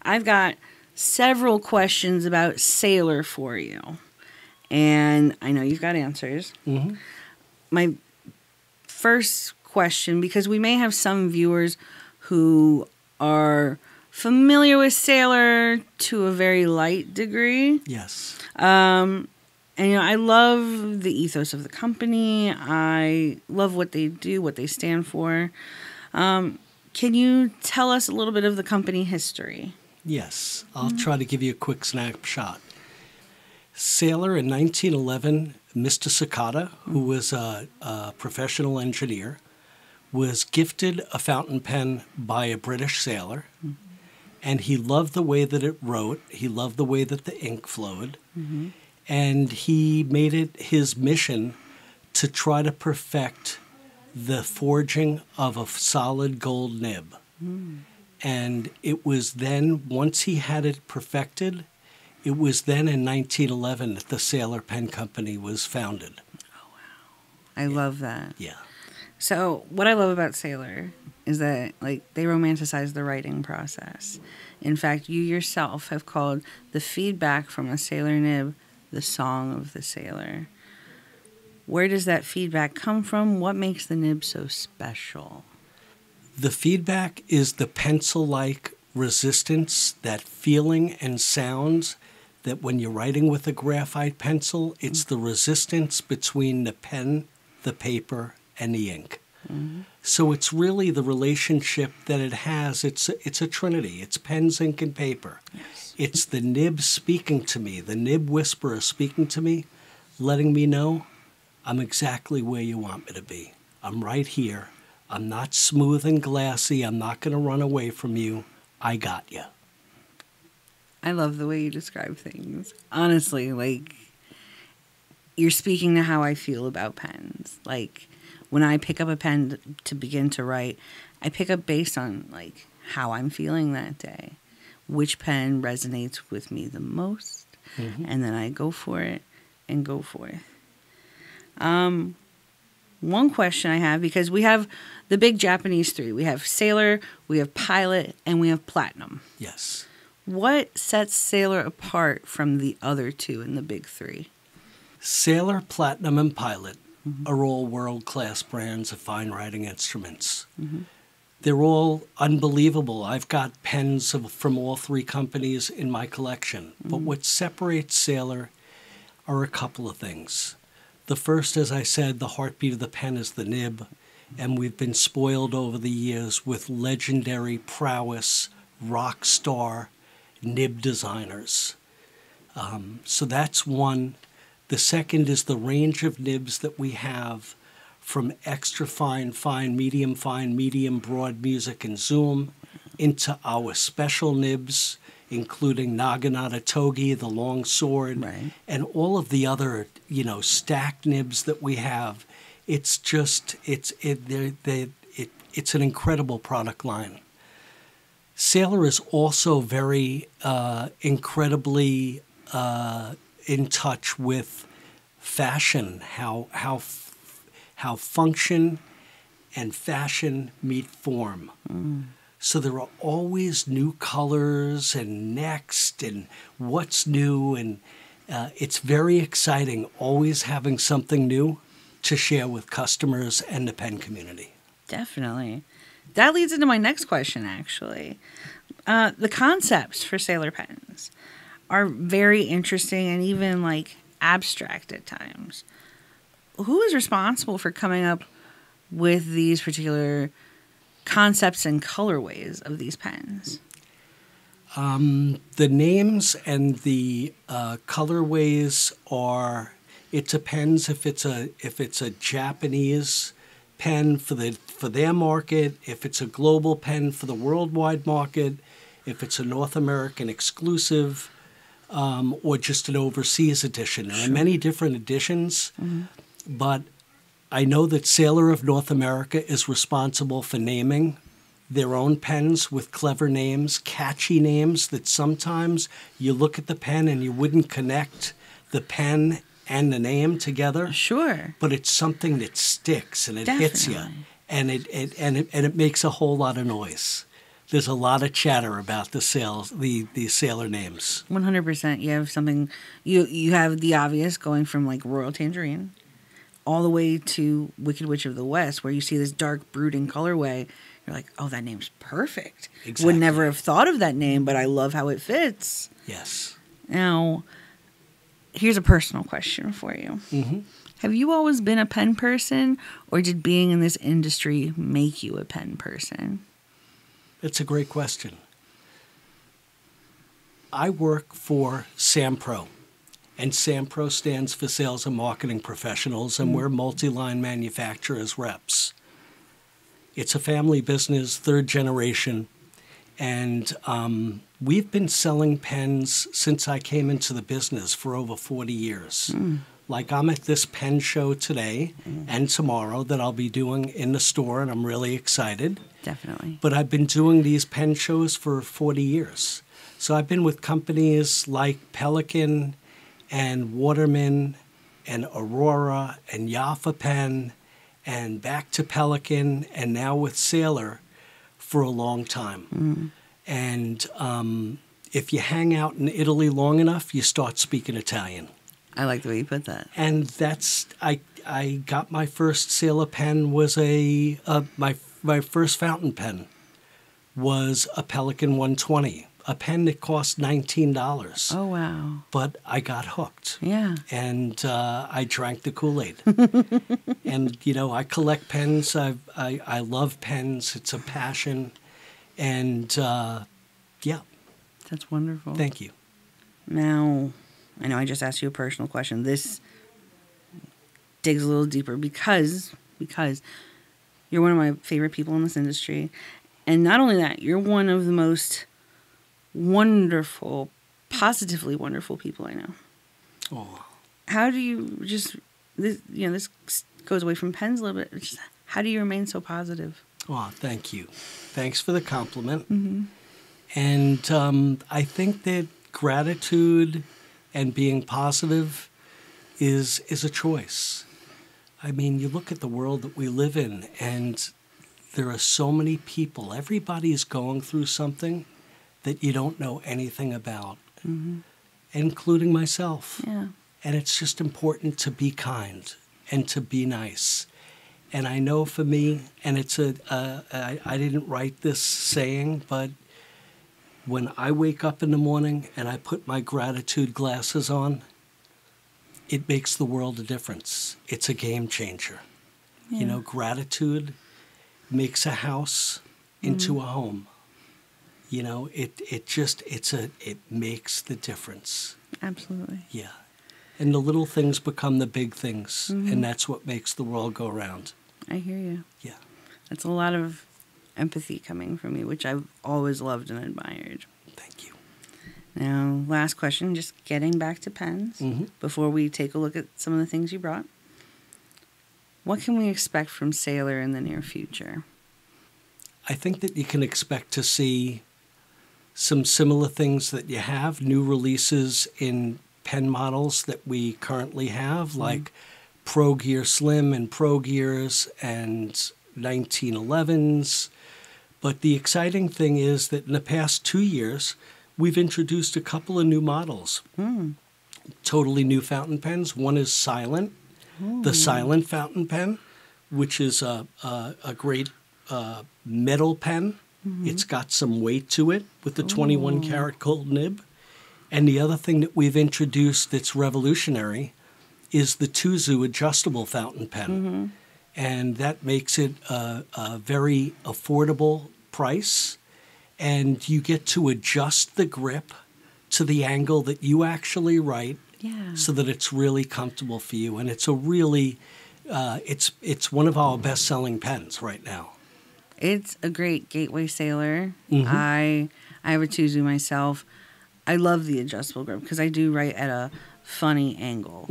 I've got several questions about Sailor for you, and I know you've got answers. Mm-hmm. My first question, because we may have some viewers who are familiar with Sailor to a very light degree. Yes. And, you know, I love the ethos of the company. I love what they do, what they stand for. Can you tell us a little bit of the company history? Yes. I'll try to give you a quick snapshot. Sailor in 1911, Mr. Sakata, who was a professional engineer, was gifted a fountain pen by a British sailor. And he loved the way that it wrote. He loved the way that the ink flowed. And he made it his mission to try to perfect the forging of a solid gold nib. And it was then, once he had it perfected, it was then in 1911 that the Sailor Pen Company was founded. I love that. Yeah. So what I love about Sailor is that, like, they romanticize the writing process. In fact, you yourself have called the feedback from a Sailor nib the song of the sailor. Where does that feedback come from? What makes the nib so special? The feedback is the pencil-like resistance, that feeling and sounds that when you're writing with a graphite pencil, it's the resistance between the pen, the paper, and the ink. So it's really the relationship that it has. It's a trinity. It's pens, ink, and paper. Yes. It's the nib speaking to me, the nib whisperer speaking to me, letting me know I'm exactly where you want me to be. I'm right here. I'm not smooth and glassy. I'm not going to run away from you. I got you. I love the way you describe things. Honestly, like, you're speaking to how I feel about pens. Like, when I pick up a pen to begin to write, I pick up based on, like, how I'm feeling that day. Which pen resonates with me the most. And then I go for it and go forth. One question I have, because we have the big Japanese 3. We have Sailor, we have Pilot, and we have Platinum. Yes. What sets Sailor apart from the other 2 in the big 3? Sailor, Platinum, and Pilot are all world-class brands of fine writing instruments. They're all unbelievable. I've got pens from all 3 companies in my collection. But what separates Sailor are a couple of things. The first, as I said, the heartbeat of the pen is the nib, and we've been spoiled over the years with legendary prowess, rock star nib designers. So that's one. The second is the range of nibs that we have, from extra fine, medium, broad music and zoom, into our special nibs, including Naginata Togi, the long sword, and all of the other, stacked nibs that we have. It's just, it it's an incredible product line. Sailor is also very incredibly in touch with fashion, how function and fashion meet form. So there are always new colors and next and what's new, and it's very exciting always having something new to share with customers and the pen community. Definitely. That leads into my next question, actually. The concepts for Sailor pens are very interesting and even like abstract at times. Who is responsible for coming up with these particular concepts and colorways of these pens? The names and the colorways are, it depends if it's a Japanese pen for their market, if it's a global pen for the worldwide market, if it's a North American exclusive, or just an overseas edition. There are many different editions, but I know that Sailor of North America is responsible for naming their own pens with clever names, catchy names that sometimes you look at the pen and you wouldn't connect the pen and the name together. Sure. But it's something that sticks and it hits you, Definitely. and it makes a whole lot of noise. There's a lot of chatter about the Sailor names. 100%. You have something, you have the obvious going from like Royal Tangerine all the way to Wicked Witch of the West, where you see this dark, brooding colorway. You're like, oh, that name's perfect. Exactly. Would never have thought of that name, but I love how it fits. Yes. Now, here's a personal question for you. Mm-hmm. Have you always been a pen person, or did being in this industry make you a pen person? It's a great question. I work for SAMPRO, and SAMPRO stands for Sales and Marketing Professionals, and we're multi-line manufacturers reps. It's a family business, third generation, and we've been selling pens since I came into the business for over 40 years. Like I'm at this pen show today and tomorrow that I'll be doing in the store, and I'm really excited. Definitely. But I've been doing these pen shows for 40 years. So I've been with companies like Pelican and Waterman and Aurora and Jaffa Pen and back to Pelican and now with Sailor for a long time. And if you hang out in Italy long enough, you start speaking Italian. I like the way you put that. And that's, I got my first Sailor pen was my first fountain pen was a Pelican 120, a pen that cost $19. Oh, wow. But I got hooked. Yeah. And I drank the Kool-Aid. And, you know, I collect pens. I love pens. It's a passion. And, yeah. That's wonderful. Thank you. Now, I know I just asked you a personal question. This digs a little deeper because you're one of my favorite people in this industry. And not only that, you're one of the most wonderful, positively wonderful people I know. Oh. How do you just, this goes away from pens a little bit. Just, how do you remain so positive? Oh, thank you. Thanks for the compliment. Mm-hmm. And I think that gratitude and being positive is a choice. I mean, you look at the world that we live in, and there are so many people. Everybody is going through something that you don't know anything about, including myself. Yeah. And it's just important to be kind and to be nice. And I know for me, and it's I didn't write this saying, but when I wake up in the morning and I put my gratitude glasses on, it makes the world a difference. It's a game changer. Yeah. You know, gratitude makes a house into a home. You know, it makes the difference. Absolutely. Yeah. And the little things become the big things, and that's what makes the world go round. I hear you. Yeah. That's a lot of empathy coming from you, which I've always loved and admired. Thank you. Now, last question, just getting back to pens, before we take a look at some of the things you brought. What can we expect from Sailor in the near future? I think that you can expect to see some similar things that you have, new releases in pen models that we currently have, like Pro Gear Slim and Pro Gears and 1911s. But the exciting thing is that in the past 2 years, we've introduced a couple of new models. Totally new fountain pens. One is Silent, the Silent fountain pen, which is a great metal pen. It's got some weight to it with the 21 karat gold nib. And the other thing that we've introduced that's revolutionary is the Tuzu adjustable fountain pen. And that makes it a very affordable price. And you get to adjust the grip to the angle that you actually write so that it's really comfortable for you. And it's a really, it's one of our best-selling pens right now. It's a great gateway sailor. I have a Tuzu myself. I love the adjustable grip because I do write at a funny angle.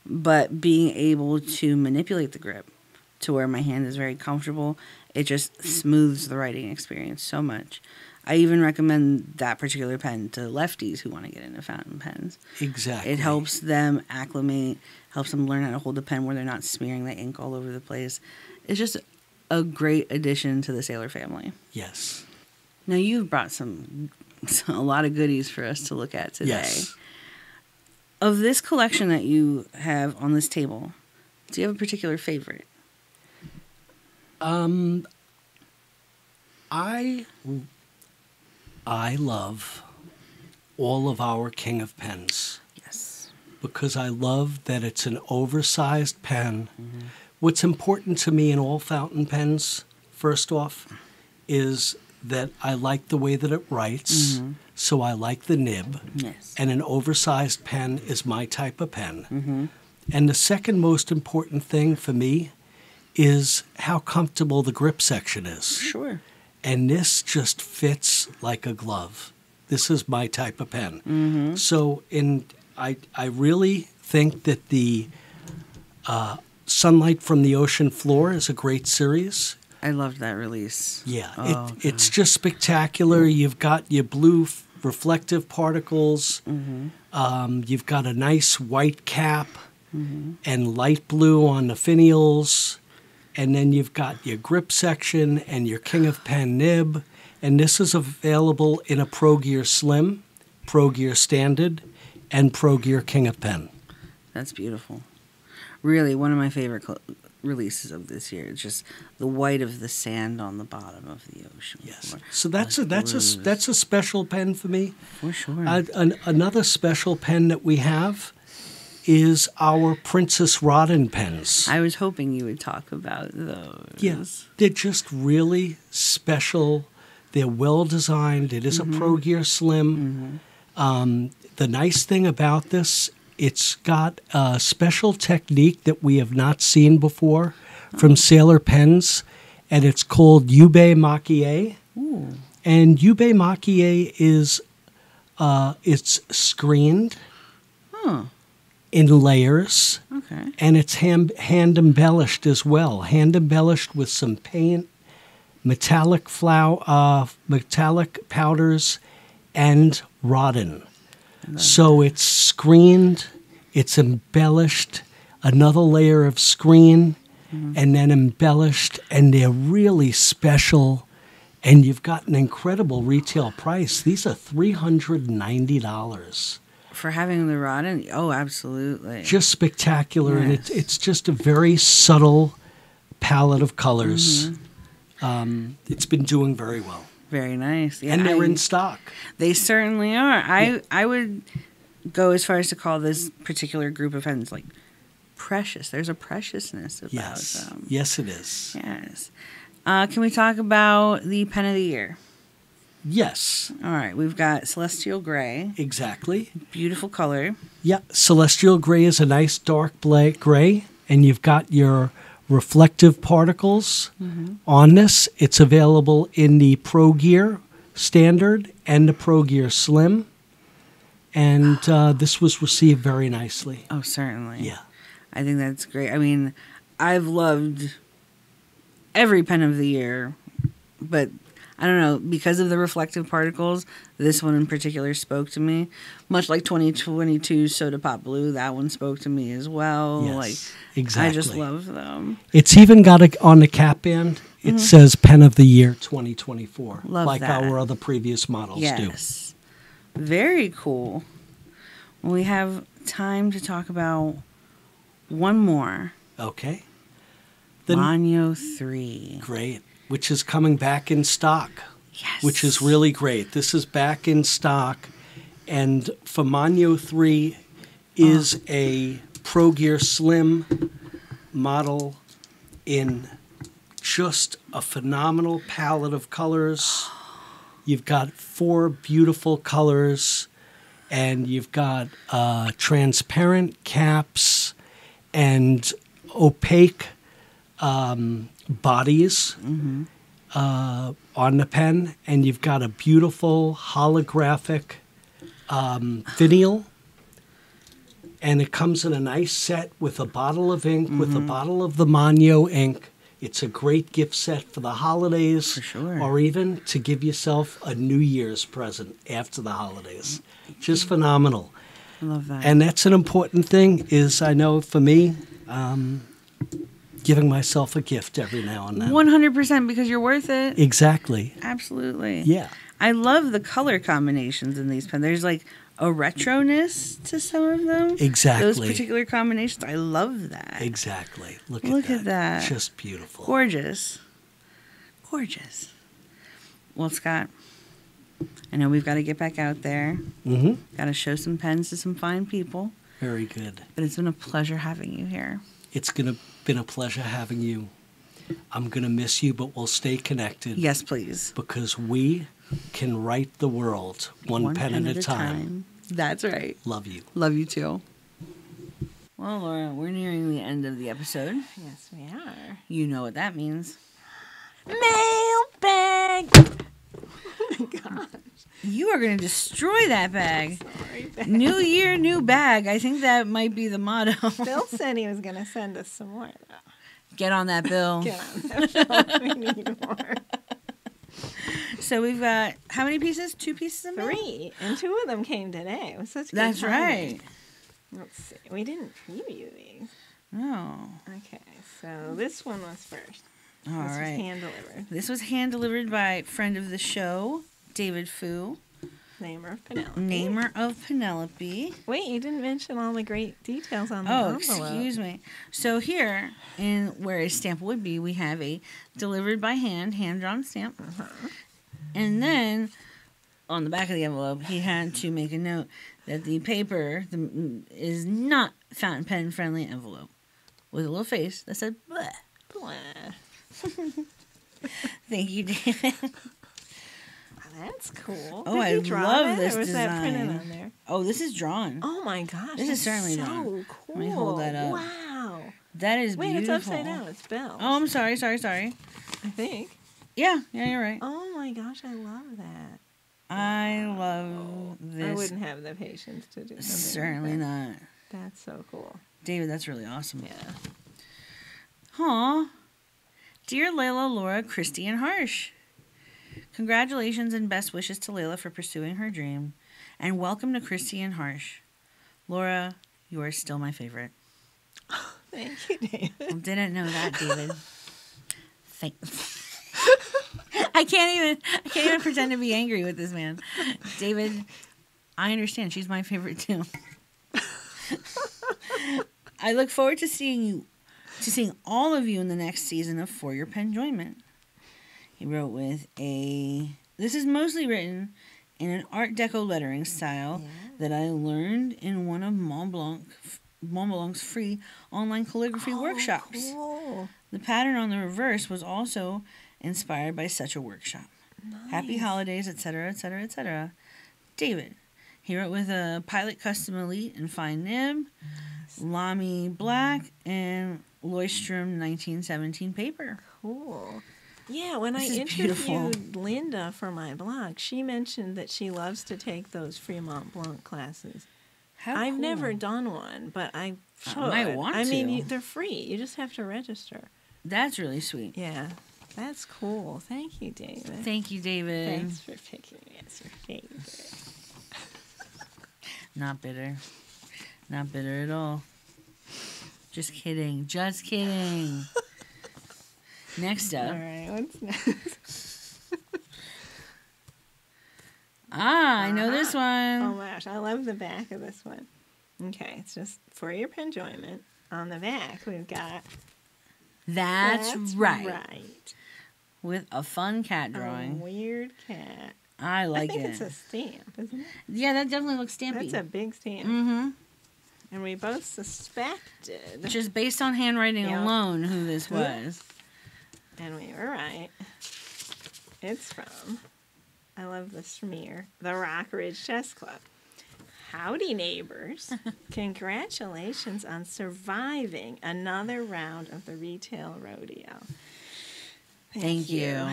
But being able to manipulate the grip to where my hand is very comfortable, it just smooths the writing experience so much. I even recommend that particular pen to lefties who want to get into fountain pens. Exactly. It helps them acclimate, helps them learn how to hold the pen where they're not smearing the ink all over the place. It's just a great addition to the sailor family. Yes. Now, you've brought a lot of goodies for us to look at today. Yes. Of this collection that you have on this table, do you have a particular favorite? I love all of our King of Pens. Yes. Because I love that it's an oversized pen. What's important to me in all fountain pens, first off, is that I like the way that it writes, so I like the nib. Yes. And an oversized pen is my type of pen. And the second most important thing for me is how comfortable the grip section is. Sure. And this just fits like a glove. This is my type of pen. So I really think that the Sunlight from the Ocean Floor is a great series. I loved that release. Yeah, it's just spectacular. You've got your blue reflective particles. You've got a nice white cap and light blue on the finials. And then you've got your grip section and your King of Pen nib. And this is available in a Pro Gear Slim, Pro Gear Standard, and Pro Gear King of Pen. That's beautiful. Really, one of my favorite releases of this year. It's just the white of the sand on the bottom of the ocean. Yes. Floor. So that's a special pen for me. For sure. Another special pen that we have is our Princess Rodin pens. I was hoping you would talk about those. Yes. They're just really special. They're well designed. It is a Pro Gear Slim. The nice thing about this, it's got a special technique that we have not seen before from Sailor Pens, and it's called Yube Makie. And Yube Makie is it's screened in layers. Okay. And it's hand embellished as well. Hand embellished with some paint, metallic powders, and rodin. So it's screened, it's embellished, another layer of screen, and then embellished, and they're really special. And you've got an incredible retail price. These are $390. For having the rodin? Oh, absolutely. Just spectacular, and it's just a very subtle palette of colors. It's been doing very well. Very nice. Yeah, and they're in stock. They certainly are. I would go as far as to call this particular group of pens like precious. There's a preciousness about them. Yes, it is. Yes. Can we talk about the pen of the year? Yes. All right. We've got Celestial Gray. Exactly. Beautiful color. Yeah. Celestial Gray is a nice dark gray, and you've got your reflective particles on this. It's available in the Pro Gear Standard and the Pro Gear Slim. And this was received very nicely. Oh, certainly. Yeah. I think that's great. I mean, I've loved every pen of the year, but I don't know, because of the reflective particles, this one in particular spoke to me. Much like 2022 Soda Pop Blue, that one spoke to me as well. Yes, like exactly. I just love them. It's even got on the cap band, it says Pen of the Year 2024. Love like that. our other previous models do. Yes. Very cool. Well, we have time to talk about one more. Okay. Manyo 3. Great. Which is coming back in stock. Yes. Which is really great. This is back in stock. And for Manyo 3 is a Pro Gear Slim model in just a phenomenal palette of colors. You've got 4 beautiful colors, and you've got transparent caps and opaque bodies on the pen, and you've got a beautiful holographic vinyl, and it comes in a nice set with a bottle of ink, with a bottle of the Manyo ink. It's a great gift set for the holidays, For sure. or even to give yourself a New Year's present after the holidays. Just phenomenal. I love that. And that's an important thing, is I know for me, giving myself a gift every now and then. 100% because you're worth it. Exactly. Absolutely. Yeah. I love the color combinations in these pens. There's like a retroness to some of them. Exactly. Those particular combinations. I love that. Exactly. Look at that. Just beautiful. Gorgeous. Gorgeous. Well, Scott, I know we've got to get back out there. Mm-hmm. Got to show some pens to some fine people. Very good. But it's been a pleasure having you here. It's been a pleasure having you. I'm going to miss you, but we'll stay connected. Yes, please. Because we can write the world one pen at a time. That's right. Love you. Love you too. Well, Laura, we're nearing the end of the episode. Yes, we are. You know what that means. Mailbag! Oh my gosh. You are going to destroy that bag. Sorry, bag. New year, new bag. I think that might be the motto. Bill said he was going to send us some more, though. Get on that, Bill. Get on that. We need more. So we've got how many pieces? 2 pieces of mail? 3, and 2 of them came today. It was such good That's timing. right. Let's see. We didn't preview these. Oh. Okay, so this one was first. All This was right. hand-delivered. This was hand-delivered by friend of the show, David Fu, Namer of Penelope. namer of Penelope. Wait, you didn't mention all the great details on the Oh, envelope. excuse me. So here, in where a stamp would be, we have a delivered by hand, hand-drawn stamp. And then, on the back of the envelope, he had to make a note that the paper is not fountain pen friendly envelope, with a little face that said bleh. Blah. Thank you, David. That's cool. Oh, Did I he draw love that, this or was that printed design. on there? Oh, this is drawn. Oh my gosh. This is that's certainly so drawn. cool. Let me hold that up. Wow. That is Wait, beautiful. it's upside down. It's bells. Oh, I'm sorry. I think. Yeah, you're right. Oh my gosh, I love that. I love this. I wouldn't have the patience to do something. Certainly like that. not. That's so cool. David, that's really awesome. Yeah. Aw. Dear Leila, Laura, Christy, and Harsh. Congratulations and best wishes to Leila for pursuing her dream. And welcome to Christy and Harsh. Laura, you are still my favorite. Thank you, David. Well, didn't know that, David. Thanks. I can't even pretend to be angry with this man. David, I understand. She's my favorite too. I look forward to seeing all of you in the next season of For Your Penjoyment. He wrote with this is mostly written in an Art Deco lettering style that I learned in one of Mont Blanc's free online calligraphy workshops. Cool. The pattern on the reverse was also inspired by such a workshop. Nice. Happy holidays, etc., etc., etc. David. He wrote with a Pilot Custom Elite and Fine Nib, Lamy Black, and Leuchtturm 1917 paper. Cool. Yeah, when This I is interviewed Linda for my blog, she mentioned that she loves to take those Fremont Blanc classes. How I've cool. never done one, but I should. might want I mean, to. they're free. You just have to register. That's really sweet. Yeah. That's cool. Thank you, David. Thank you, David. Thanks for picking me as your favorite. Not bitter. Not bitter at all. Just kidding. Just kidding. Next All up. right, what's next? I know this Oh one. my gosh, I love the back of this one. Okay, it's just for your Penjoyment. On the back, we've got That's right. right. With a fun cat A drawing. weird cat. I like I think it. it's a stamp, isn't it? Yeah, that definitely looks stampy. That's a big stamp. Mm-hmm. And we both suspected, Just based on handwriting Yeah. alone, who this was. and we were right. It's from, I love the smear, the Rock Ridge Chess Club. Howdy, neighbors. Congratulations on surviving another round of the retail rodeo. Thank you.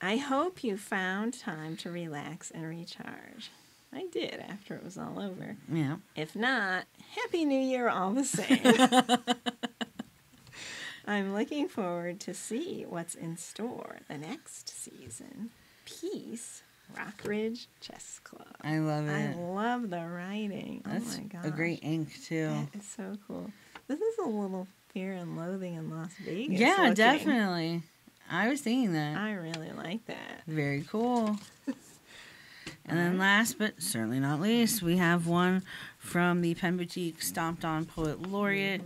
I hope you found time to relax and recharge. I did after it was all over. Yeah. If not, Happy New Year all the same. I'm looking forward to see what's in store the next season. Peace, Rock Ridge Chess Club. I love I it. love the writing. That's Oh my gosh. a great ink, too. That is so cool. This is a little Fear and Loathing in Las Vegas. Yeah, looking. definitely. I was thinking that. I really like that. Very cool. And then last but certainly not least, we have one from the Pen Boutique Stomped On Poet Laureate,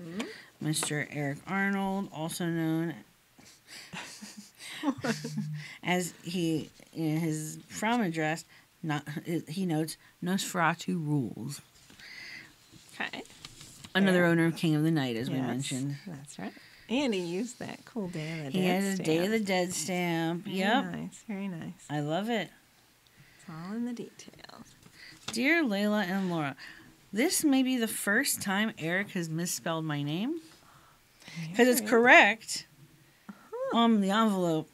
Mr. Eric Arnold, also known as he in his from address, he notes Nosferatu rules. Okay. Another Yeah. owner of King of the Night, as we Yes, mentioned. That's right. And he used that cool Day of the Dead He has a stamp. Day of the Dead stamp. Very Yep. nice. Very nice. I love it. It's all in the details. Dear Leila and Laura, this may be the first time Eric has misspelled my name. Because it's Very- correct on the envelope.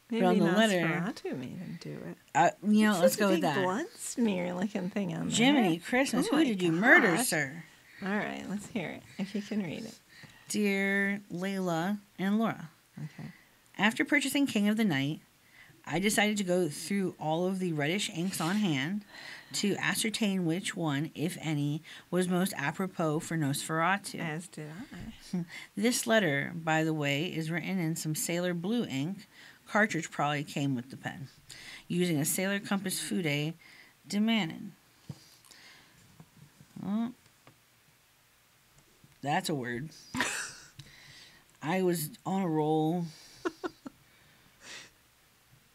Maybe on the letter. Nosferatu made him do it. Let's It's go a with big that. blood smear looking thing on there. Jiminy Christmas, Oh who my did you murder, gosh. sir? All right, let's hear it, if you can read it. Dear Leila and Laura, Okay. after purchasing King of the Night, I decided to go through all of the reddish inks on hand to ascertain which one, if any, was most apropos for Nosferatu. As did I. This letter, by the way, is written in some Sailor Blue ink. Cartridge probably came with the pen. Using a Sailor Compass Fude de Manon. Oh, that's a word. I was on a roll.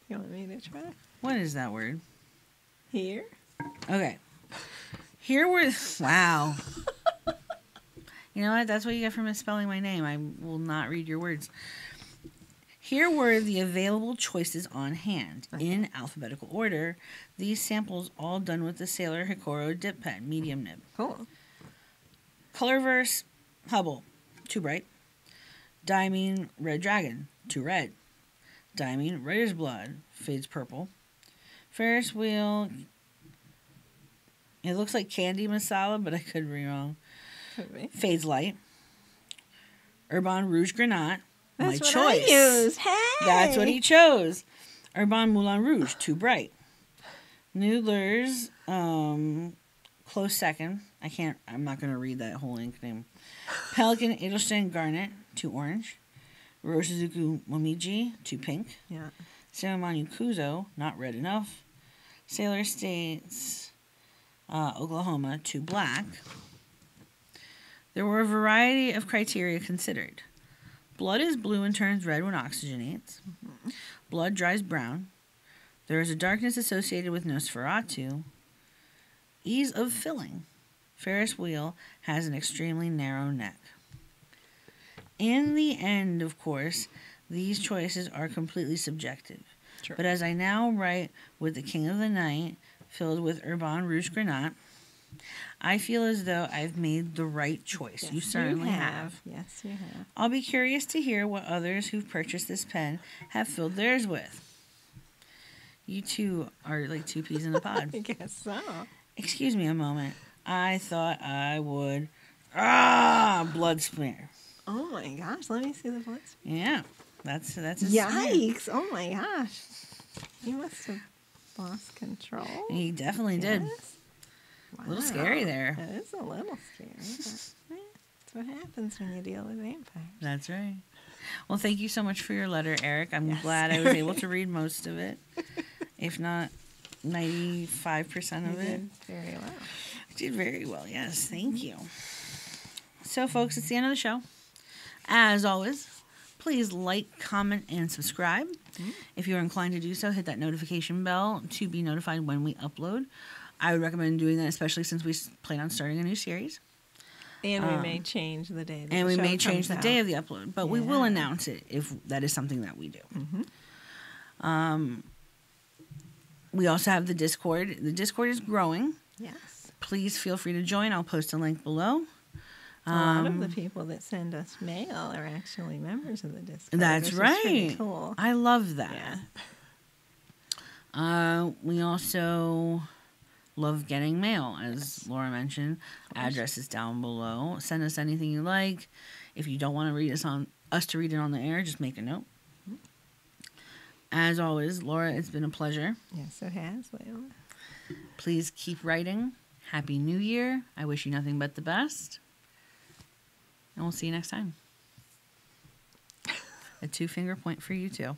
You want me to try? What is that word? Here? Okay. Here were... Wow. You know what? That's what you get for misspelling my name. I will not read your words. Here were the available choices on hand, in alphabetical order. These samples all done with the Sailor Hikoro dip pen, medium nib. Cool. Colorverse, Hubble, too bright. Diamine, Red Dragon, too red. Diamine, Writer's Blood, fades purple. Ferris Wheel, it looks like candy masala, but I could be wrong. Could be. Fades light. Urban Rouge Granat, That's my what choice. I use. Hey! That's what he chose. Urban Moulin Rouge, too bright. Noodler's, close second. I'm not going to read that whole ink name. Pelican Edelstein Garnet, too orange. Roshizuku Momiji, too pink. Yeah. Sailor Kuzo, not red enough. Sailor States, Oklahoma, too black. There were a variety of criteria considered. Blood is blue and turns red when oxygenates. Blood dries brown. There is a darkness associated with Nosferatu. Ease of filling. Ferris wheel has an extremely narrow neck. In the end, of course, these choices are completely subjective. Sure. But as I now write with the King of the Night, filled with Urban Rouge Granat, I feel as though I've made the right choice. Yes, You certainly have. Yes, you have. I'll be curious to hear what others who've purchased this pen have filled theirs with. You two are like two peas in a pod. I guess so. Excuse me a moment. I thought I would... blood smear. Oh my gosh, let me see the blood smear. Yeah. That's a Yikes! Oh my gosh, he must have lost control. He definitely did. Wow. A little scary there. It is a little scary, but that's what happens when you deal with vampires. That's right. Well, thank you so much for your letter, Eric. I'm glad I was able to read most of it, if not 95% of it. You did very well. I did very well, yes. Thank you. So, folks, it's the end of the show. As always, please like, comment, and subscribe. If you're inclined to do so, hit that notification bell to be notified when we upload. I would recommend doing that, especially since we plan on starting a new series. And we may change the day. And we may change the day of the upload, but we will announce it if that is something that we do. We also have the Discord. The Discord is growing. Yes. Please feel free to join. I'll post a link below. A lot of the people that send us mail are actually members of the Discord. That's right. Pretty cool. I love that. Yeah. We also love getting mail, as Laura mentioned. Address is down below. Send us anything you like. If you don't want to read us to read it on the air, just make a note. As always, Laura, it's been a pleasure. Yes, it has, Leila. Please keep writing. Happy New Year. I wish you nothing but the best. And we'll see you next time. A 2-finger point for you too.